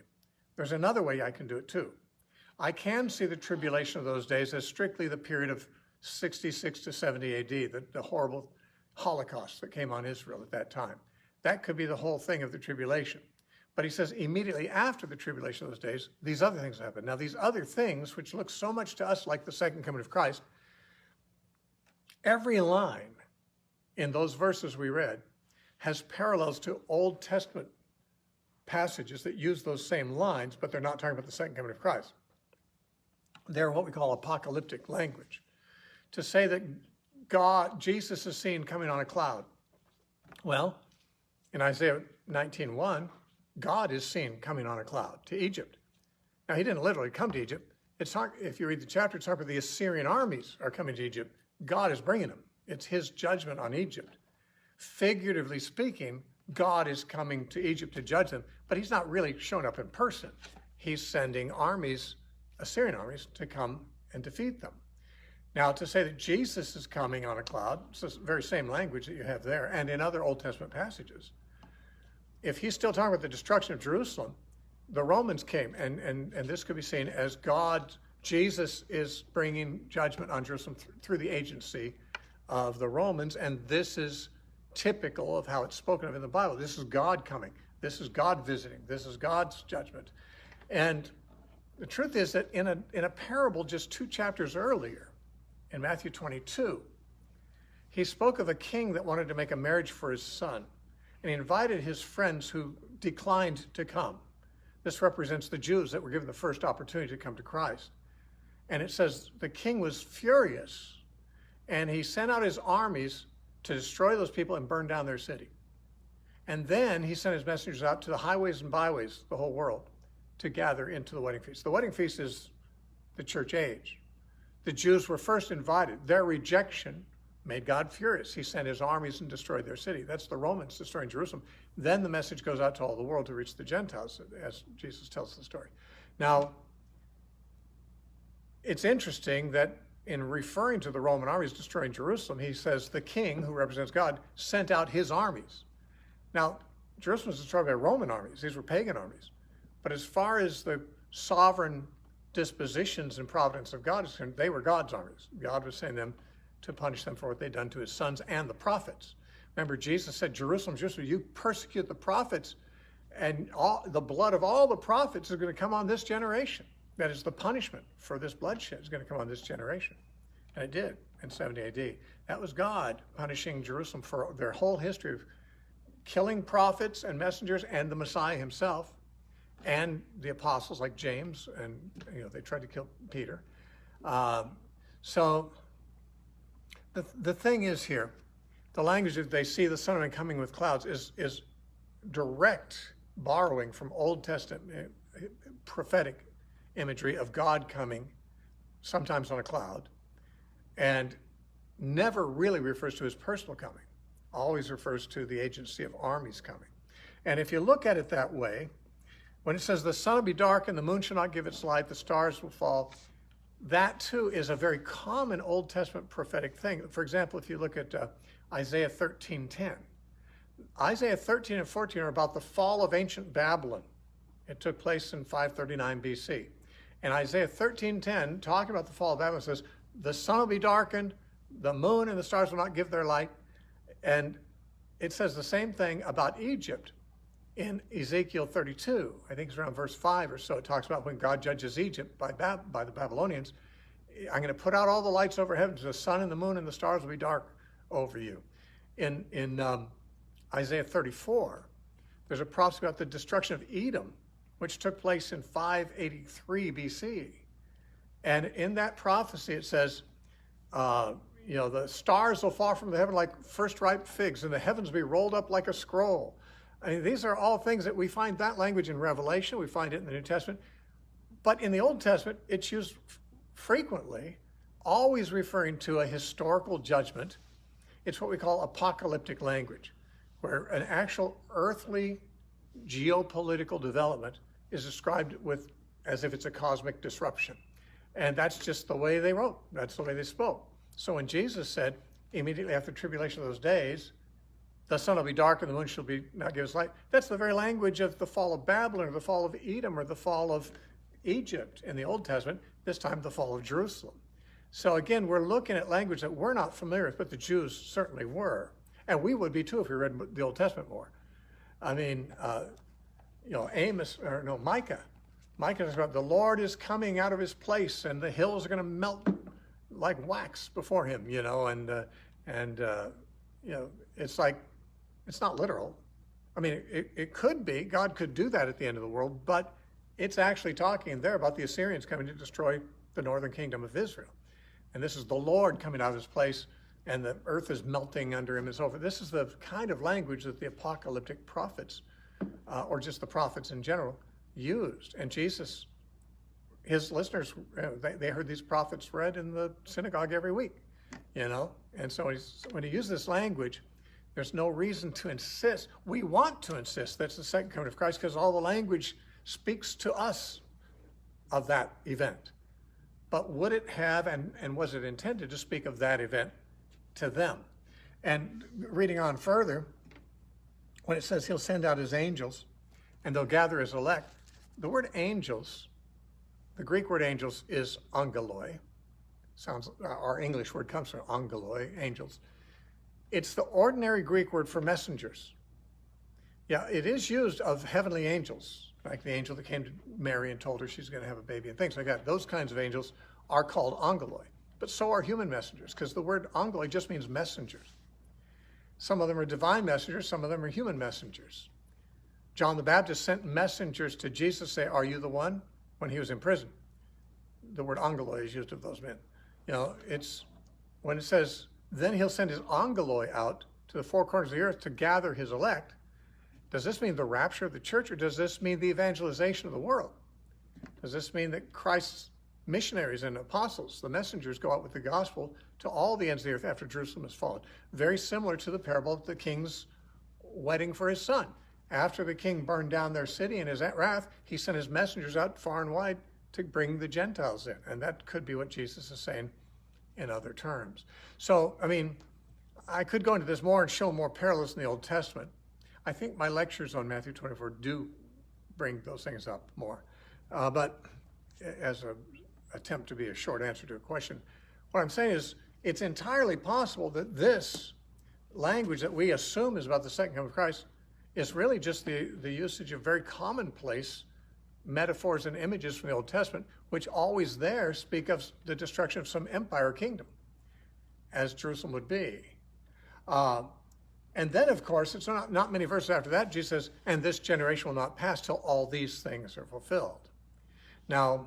There's another way I can do it too. I can see the tribulation of those days as strictly the period of 66 to 70 AD, the horrible Holocaust that came on Israel at that time. That could be the whole thing of the tribulation. But he says immediately after the tribulation of those days, these other things happen. Now, these other things, which look so much to us like the second coming of Christ, every line in those verses we read has parallels to Old Testament passages that use those same lines, but they're not talking about the second coming of Christ. They're what we call apocalyptic language. To say that Jesus is seen coming on a cloud. Well, in Isaiah 19:1, God is seen coming on a cloud to Egypt. Now, he didn't literally come to Egypt. If you read the chapter, it's talking about the Assyrian armies are coming to Egypt. God is bringing them. It's his judgment on Egypt. Figuratively speaking, God is coming to Egypt to judge them, but he's not really showing up in person. He's sending armies, Assyrian armies, to come and defeat them. Now, to say that Jesus is coming on a cloud, it's the very same language that you have there and in other Old Testament passages. If he's still talking about the destruction of Jerusalem, the Romans came, and this could be seen as Jesus is bringing judgment on Jerusalem through the agency of the Romans, and this is typical of how it's spoken of in the Bible. This is God coming. This is God visiting. This is God's judgment. And the truth is that in a parable just 2 chapters earlier, in Matthew 22, he spoke of a king that wanted to make a marriage for his son, and he invited his friends who declined to come. This represents the Jews that were given the first opportunity to come to Christ. And it says the king was furious, and he sent out his armies to destroy those people and burn down their city. And then he sent his messengers out to the highways and byways, the whole world, to gather into the wedding feast. The wedding feast is the church age. The Jews were first invited. Their rejection made God furious. He sent his armies and destroyed their city. That's the Romans destroying Jerusalem. Then the message goes out to all the world to reach the Gentiles, as Jesus tells the story. Now, it's interesting that in referring to the Roman armies destroying Jerusalem, he says the king, who represents God, sent out his armies. Now, Jerusalem was destroyed by Roman armies. These were pagan armies. But as far as the sovereign dispositions and providence of God is concerned, they were God's armies. God was sending them to punish them for what they'd done to his sons and the prophets. Remember, Jesus said, Jerusalem, Jerusalem, you persecute the prophets, and the blood of all the prophets is going to come on this generation. That is, the punishment for this bloodshed is going to come on this generation. And it did in 70 AD. That was God punishing Jerusalem for their whole history of killing prophets and messengers and the Messiah himself and the apostles like James, and they tried to kill Peter. So the thing is here, the language that they see the Son of Man coming with clouds is direct borrowing from Old Testament prophetic imagery of God coming, sometimes on a cloud, and never really refers to his personal coming, always refers to the agency of armies coming. And if you look at it that way, when it says the sun will be dark and the moon shall not give its light, the stars will fall, that too is a very common Old Testament prophetic thing. For example, if you look at Isaiah 13:10, Isaiah 13 and 14 are about the fall of ancient Babylon. It took place in 539 BC. And Isaiah 13:10, talking about the fall of Babylon, says, the sun will be darkened, the moon and the stars will not give their light. And it says the same thing about Egypt In Ezekiel 32, I think it's around verse 5 or so, it talks about when God judges Egypt by the Babylonians. I'm going to put out all the lights over heaven, so the sun and the moon and the stars will be dark over you. In Isaiah 34, there's a prophecy about the destruction of Edom, which took place in 583 BC. And in that prophecy, it says, the stars will fall from the heaven like first ripe figs, and the heavens will be rolled up like a scroll. I mean, these are all things that we find that language in Revelation. We find it in the New Testament. But in the Old Testament, it's used frequently, always referring to a historical judgment. It's what we call apocalyptic language, where an actual earthly geopolitical development is described as if it's a cosmic disruption. And that's just the way they wrote. That's the way they spoke. So when Jesus said, immediately after the tribulation of those days, the sun will be dark and the moon shall be not give us light, that's the very language of the fall of Babylon or the fall of Edom or the fall of Egypt in the Old Testament, this time the fall of Jerusalem. So again, we're looking at language that we're not familiar with, but the Jews certainly were. And we would be too if we read the Old Testament more. I mean, Micah. Micah is about the Lord is coming out of his place and the hills are going to melt like wax before him, it's like, it's not literal. I mean, it could be, God could do that at the end of the world, but it's actually talking there about the Assyrians coming to destroy the northern kingdom of Israel. And this is the Lord coming out of his place and the earth is melting under him and so forth. This is the kind of language that the apocalyptic prophets, or just the prophets in general, used. And Jesus, his listeners, they heard these prophets read in the synagogue every week, And so when he used this language, there's no reason to insist. We want to insist that's the second coming of Christ because all the language speaks to us of that event. But would it have, and was it intended to speak of that event to them? And reading on further, when it says he'll send out his angels and they'll gather his elect, the word angels, the Greek word angels is angeloi. Our English word comes from angeloi, angels. It's the ordinary Greek word for messengers. Yeah, it is used of heavenly angels, like the angel that came to Mary and told her she's going to have a baby and things like that. Those kinds of angels are called angeloi, but so are human messengers, because the word angeloi just means messengers. Some of them are divine messengers, some of them are human messengers. John the Baptist sent messengers to Jesus, say, "Are you the one?" when he was in prison. The word angeloi is used of those men. It's when it says, then he'll send his angeloi out to the four corners of the earth to gather his elect. Does this mean the rapture of the church, or does this mean the evangelization of the world? Does this mean that Christ's missionaries and apostles, the messengers, go out with the gospel to all the ends of the earth after Jerusalem has fallen? Very similar to the parable of the king's wedding for his son. After the king burned down their city in his wrath, he sent his messengers out far and wide to bring the Gentiles in. And that could be what Jesus is saying in other terms. So, I mean, I could go into this more and show more parallels in the Old Testament. I think my lectures on Matthew 24 do bring those things up more. But as an attempt to be a short answer to a question, what I'm saying is it's entirely possible that this language that we assume is about the second coming of Christ is really just the usage of very commonplace metaphors and images from the Old Testament, which always there speak of the destruction of some empire or kingdom, as Jerusalem would be. And then, of course, it's not many verses after that, Jesus says, and this generation will not pass till all these things are fulfilled. Now,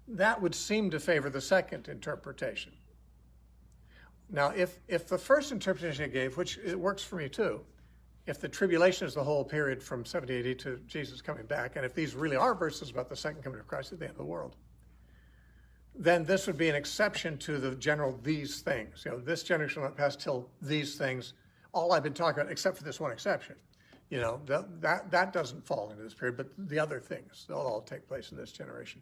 that would seem to favor the second interpretation. Now, if the first interpretation I gave, which it works for me too, if the tribulation is the whole period from 70 AD to Jesus coming back, and if these really are verses about the second coming of Christ at the end of the world, then this would be an exception to the general these things. This generation will not pass till these things, all I've been talking about, except for this one exception. That doesn't fall into this period, but the other things, they'll all take place in this generation.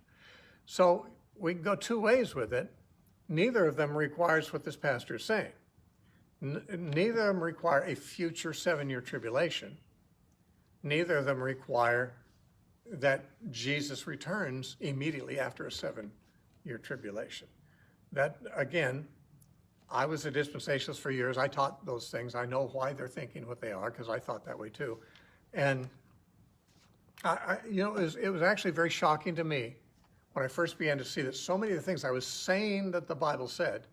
So we can go two ways with it. Neither of them requires what this pastor is saying. Neither of them require a future 7-year tribulation. Neither of them require that Jesus returns immediately after a 7-year tribulation. That, again, I was a dispensationalist for years. I taught those things. I know why they're thinking what they are, because I thought that way too. And it was actually very shocking to me when I first began to see that so many of the things I was saying that the Bible said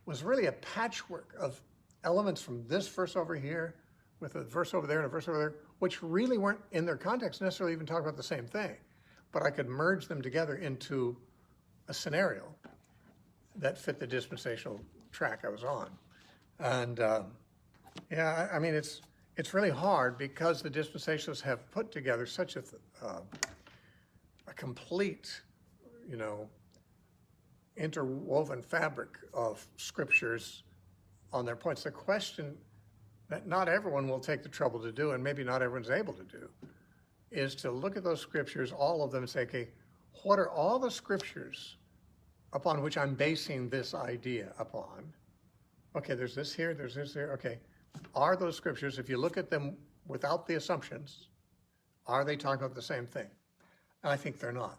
was really a patchwork of elements from this verse over here with a verse over there and a verse over there, which really weren't in their context necessarily even talking about the same thing. But I could merge them together into a scenario that fit the dispensational track I was on. And yeah, I mean, it's really hard because the dispensationalists have put together such a complete, interwoven fabric of scriptures on their points. The question that not everyone will take the trouble to do, and maybe not everyone's able to do, is to look at those scriptures, all of them, and say, okay, what are all the scriptures upon which I'm basing this idea upon? Okay, there's this here, there's this here. Okay, are those scriptures, if you look at them without the assumptions, are they talking about the same thing? And I think they're not.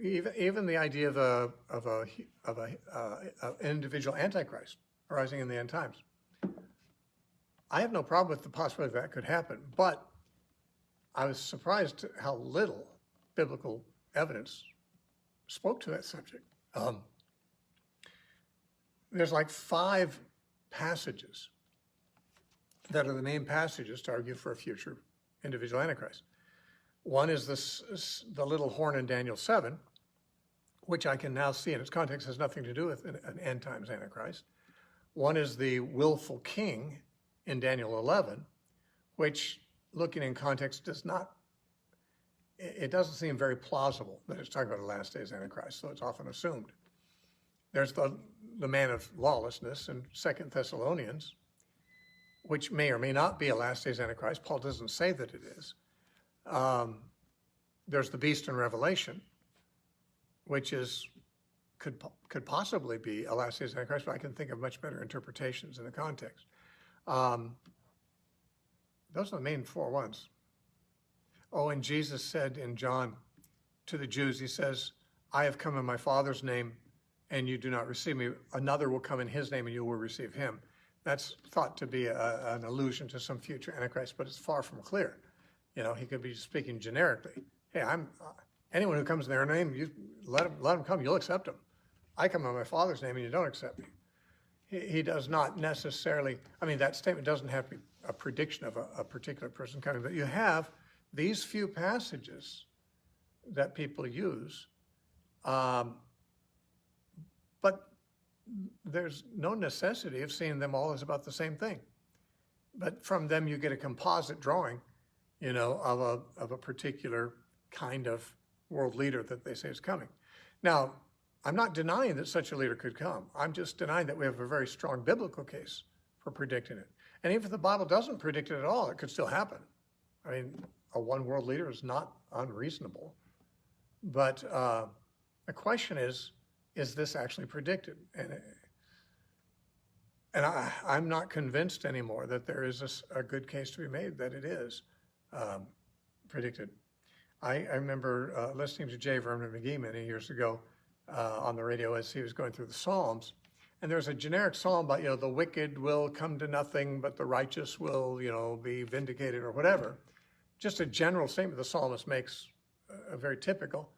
Even the idea of an individual Antichrist arising in the end times. I have no problem with the possibility that could happen, but I was surprised how little biblical evidence spoke to that subject. There's like 5 passages that are the main passages to argue for a future individual Antichrist. One is the little horn in Daniel 7, which I can now see in its context has nothing to do with an end times Antichrist. One is the willful king in Daniel 11, which, looking in context, doesn't seem very plausible that it's talking about a last days Antichrist, so it's often assumed. There's the man of lawlessness in 2 Thessalonians, which may or may not be a last days Antichrist. Paul doesn't say that it is. There's the beast in Revelation, which could possibly be a last days Antichrist, but I can think of much better interpretations in the context. Those are the main 4 ones. Oh, and Jesus said in John to the Jews, he says, I have come in my Father's name, and you do not receive me. Another will come in his name, and you will receive him. That's thought to be an allusion to some future Antichrist, but it's far from clear. He could be speaking generically. Hey, anyone who comes in their name, you let him come, you'll accept him. I come in my Father's name, and you don't accept me. He does not necessarily, that statement doesn't have to be a prediction of a particular person coming, but you have these few passages that people use, but there's no necessity of seeing them all as about the same thing. But from them you get a composite drawing, of a particular kind of world leader that they say is coming. Now, I'm not denying that such a leader could come. I'm just denying that we have a very strong biblical case for predicting it. And even if the Bible doesn't predict it at all, it could still happen. A one world leader is not unreasonable. But the question is this actually predicted? And I'm not convinced anymore that there is a good case to be made that it is predicted. I remember listening to J. Vernon McGee many years ago on the radio as he was going through the Psalms. And there's a generic psalm about, the wicked will come to nothing, but the righteous will, be vindicated or whatever. Just a general statement the psalmist makes, very typical.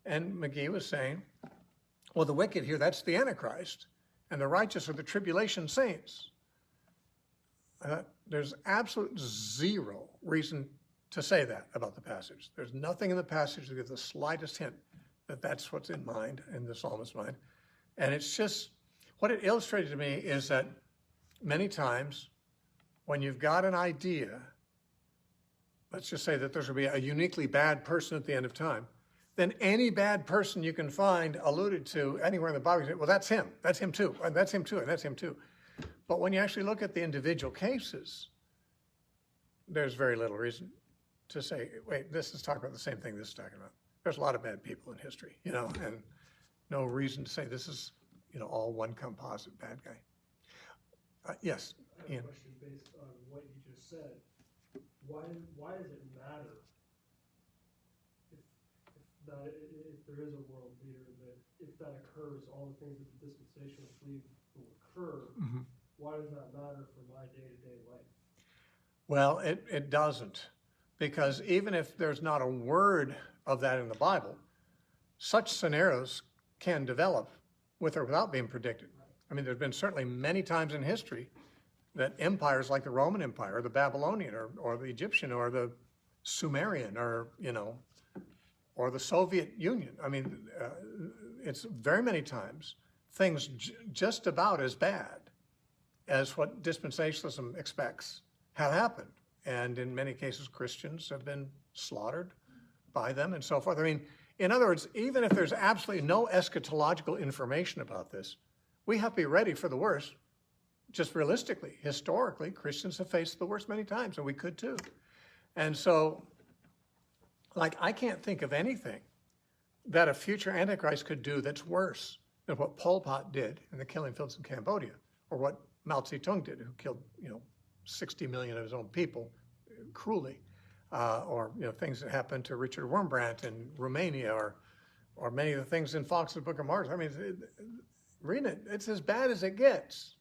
And McGee was saying, well, the wicked here, that's the Antichrist, and the righteous are the tribulation saints. There's absolute zero reason to say that about the passage. There's nothing in the passage that gives the slightest hint that that's what's in the psalmist's mind. And it's just, what it illustrated to me is that many times when you've got an idea, let's just say that there's going to be a uniquely bad person at the end of time, then any bad person you can find alluded to anywhere in the Bible, you say, well, that's him too, and that's him too, and that's him too. But when you actually look at the individual cases, there's very little reason to say, wait, this is talking about the same thing this is talking about. There's a lot of bad people in history, and no reason to say this is, all one composite bad guy. Yes, I have Ian. a question based on what you just said. Why does it matter if there is a world leader, that if that occurs, all the things that the dispensationalists believe will occur, why does that matter for my day-to-day life? Well, it doesn't, because even if there's not a word of that in the Bible, such scenarios can develop with or without being predicted. I mean, there's been certainly many times in history that empires like the Roman Empire or the Babylonian or the Egyptian or the Sumerian or, or the Soviet Union. I mean, it's very many times things just about as bad as what dispensationalism expects have happened. And in many cases, Christians have been slaughtered by them and so forth. I mean, in other words, even if there's absolutely no eschatological information about this, we have to be ready for the worst. Just realistically, historically, Christians have faced the worst many times, and we could too. And so, like, I can't think of anything that a future Antichrist could do that's worse than what Pol Pot did in the killing fields in Cambodia, or what Mao Zedong did, who killed, 60 million of his own people cruelly, or things that happened to Richard Wurmbrand in Romania, or many of the things in Fox's Book of Martyrs. I mean, read it; it's as bad as it gets.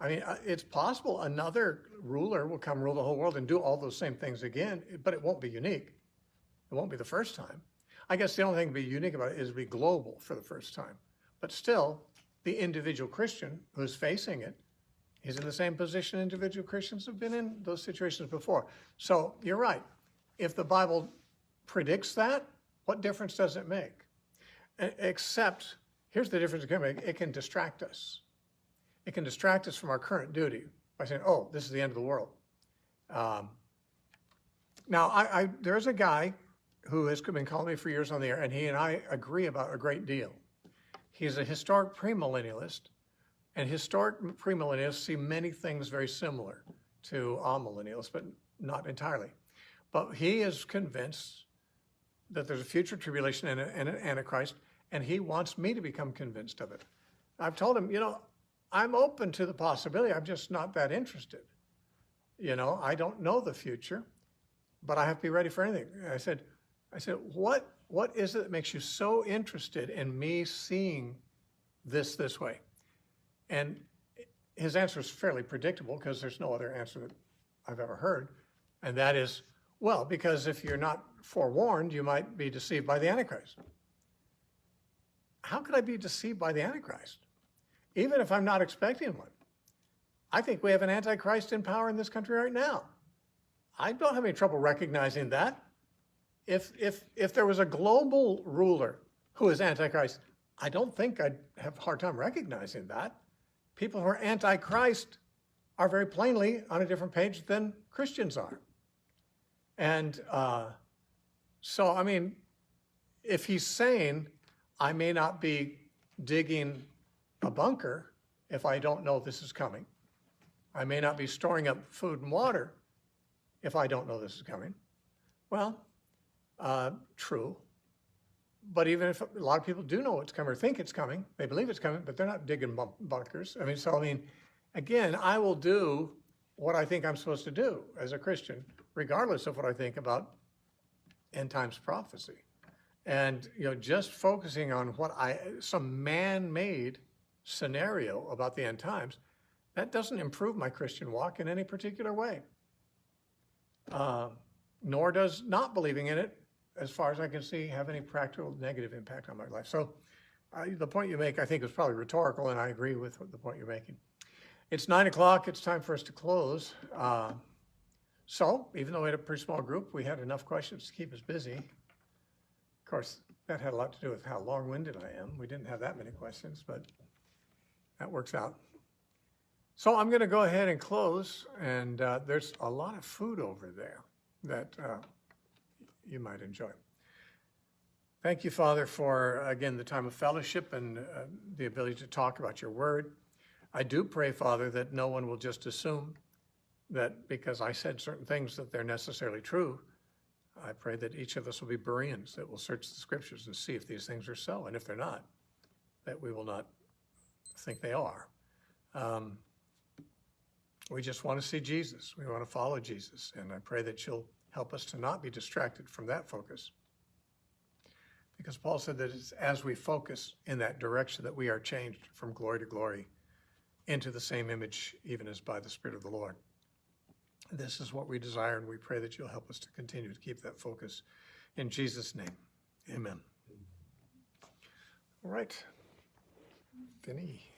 I mean, it's possible another ruler will come rule the whole world and do all those same things again, but it won't be unique. It won't be the first time. I guess the only thing to be unique about it is to be global for the first time. But still, the individual Christian who's facing it is in the same position individual Christians have been in those situations before. So you're right. If the Bible predicts that, what difference does it make? Except, here's the difference it can make. It can distract us. It can distract us from our current duty by saying, oh, this is the end of the world. Now, there's a guy who has been calling me for years on the air, and he and I agree about a great deal. He's a historic premillennialist, and historic premillennialists see many things very similar to amillennialists, but not entirely. But he is convinced that there's a future tribulation and an Antichrist, and he wants me to become convinced of it. I've told him, I'm open to the possibility. I'm just not that interested. I don't know the future, but I have to be ready for anything. I said, what is it that makes you so interested in me seeing this way? And his answer is fairly predictable because there's no other answer that I've ever heard. And that is, well, because if you're not forewarned, you might be deceived by the Antichrist. How could I be deceived by the Antichrist? Even if I'm not expecting one. I think we have an Antichrist in power in this country right now. I don't have any trouble recognizing that. If there was a global ruler who is Antichrist, I don't think I'd have a hard time recognizing that. People who are Antichrist are very plainly on a different page than Christians are. And so, I mean, if he's saying, I may not be digging a bunker if I don't know this is coming. I may not be storing up food and water if I don't know this is coming. Well, true. But even if a lot of people do know it's coming or think it's coming, they believe it's coming, but they're not digging bunkers. Again, I will do what I think I'm supposed to do as a Christian, regardless of what I think about end times prophecy. And just focusing on some man-made scenario about the end times, that doesn't improve my Christian walk in any particular way. Nor does not believing in it, as far as I can see, have any practical negative impact on my life. So the point you make, I think, is probably rhetorical, and I agree with the point you're making. It's 9 o'clock. It's time for us to close. So even though we had a pretty small group, we had enough questions to keep us busy. Of course, that had a lot to do with how long-winded I am. We didn't have that many questions, but that works out. So I'm going to go ahead and close, and there's a lot of food over there that you might enjoy. Thank you, Father, for, again, the time of fellowship and the ability to talk about your word. I do pray, Father, that no one will just assume that because I said certain things that they're necessarily true. I pray that each of us will be Bereans, that will search the scriptures and see if these things are so, and if they're not, that we will not think they are. We just want to see Jesus. We want to follow Jesus, and I pray that you'll help us to not be distracted from that focus. Because Paul said that it's as we focus in that direction that we are changed from glory to glory into the same image, even as by the Spirit of the Lord. This is what we desire, and we pray that you'll help us to continue to keep that focus. In Jesus' name, amen. All right. Vinny.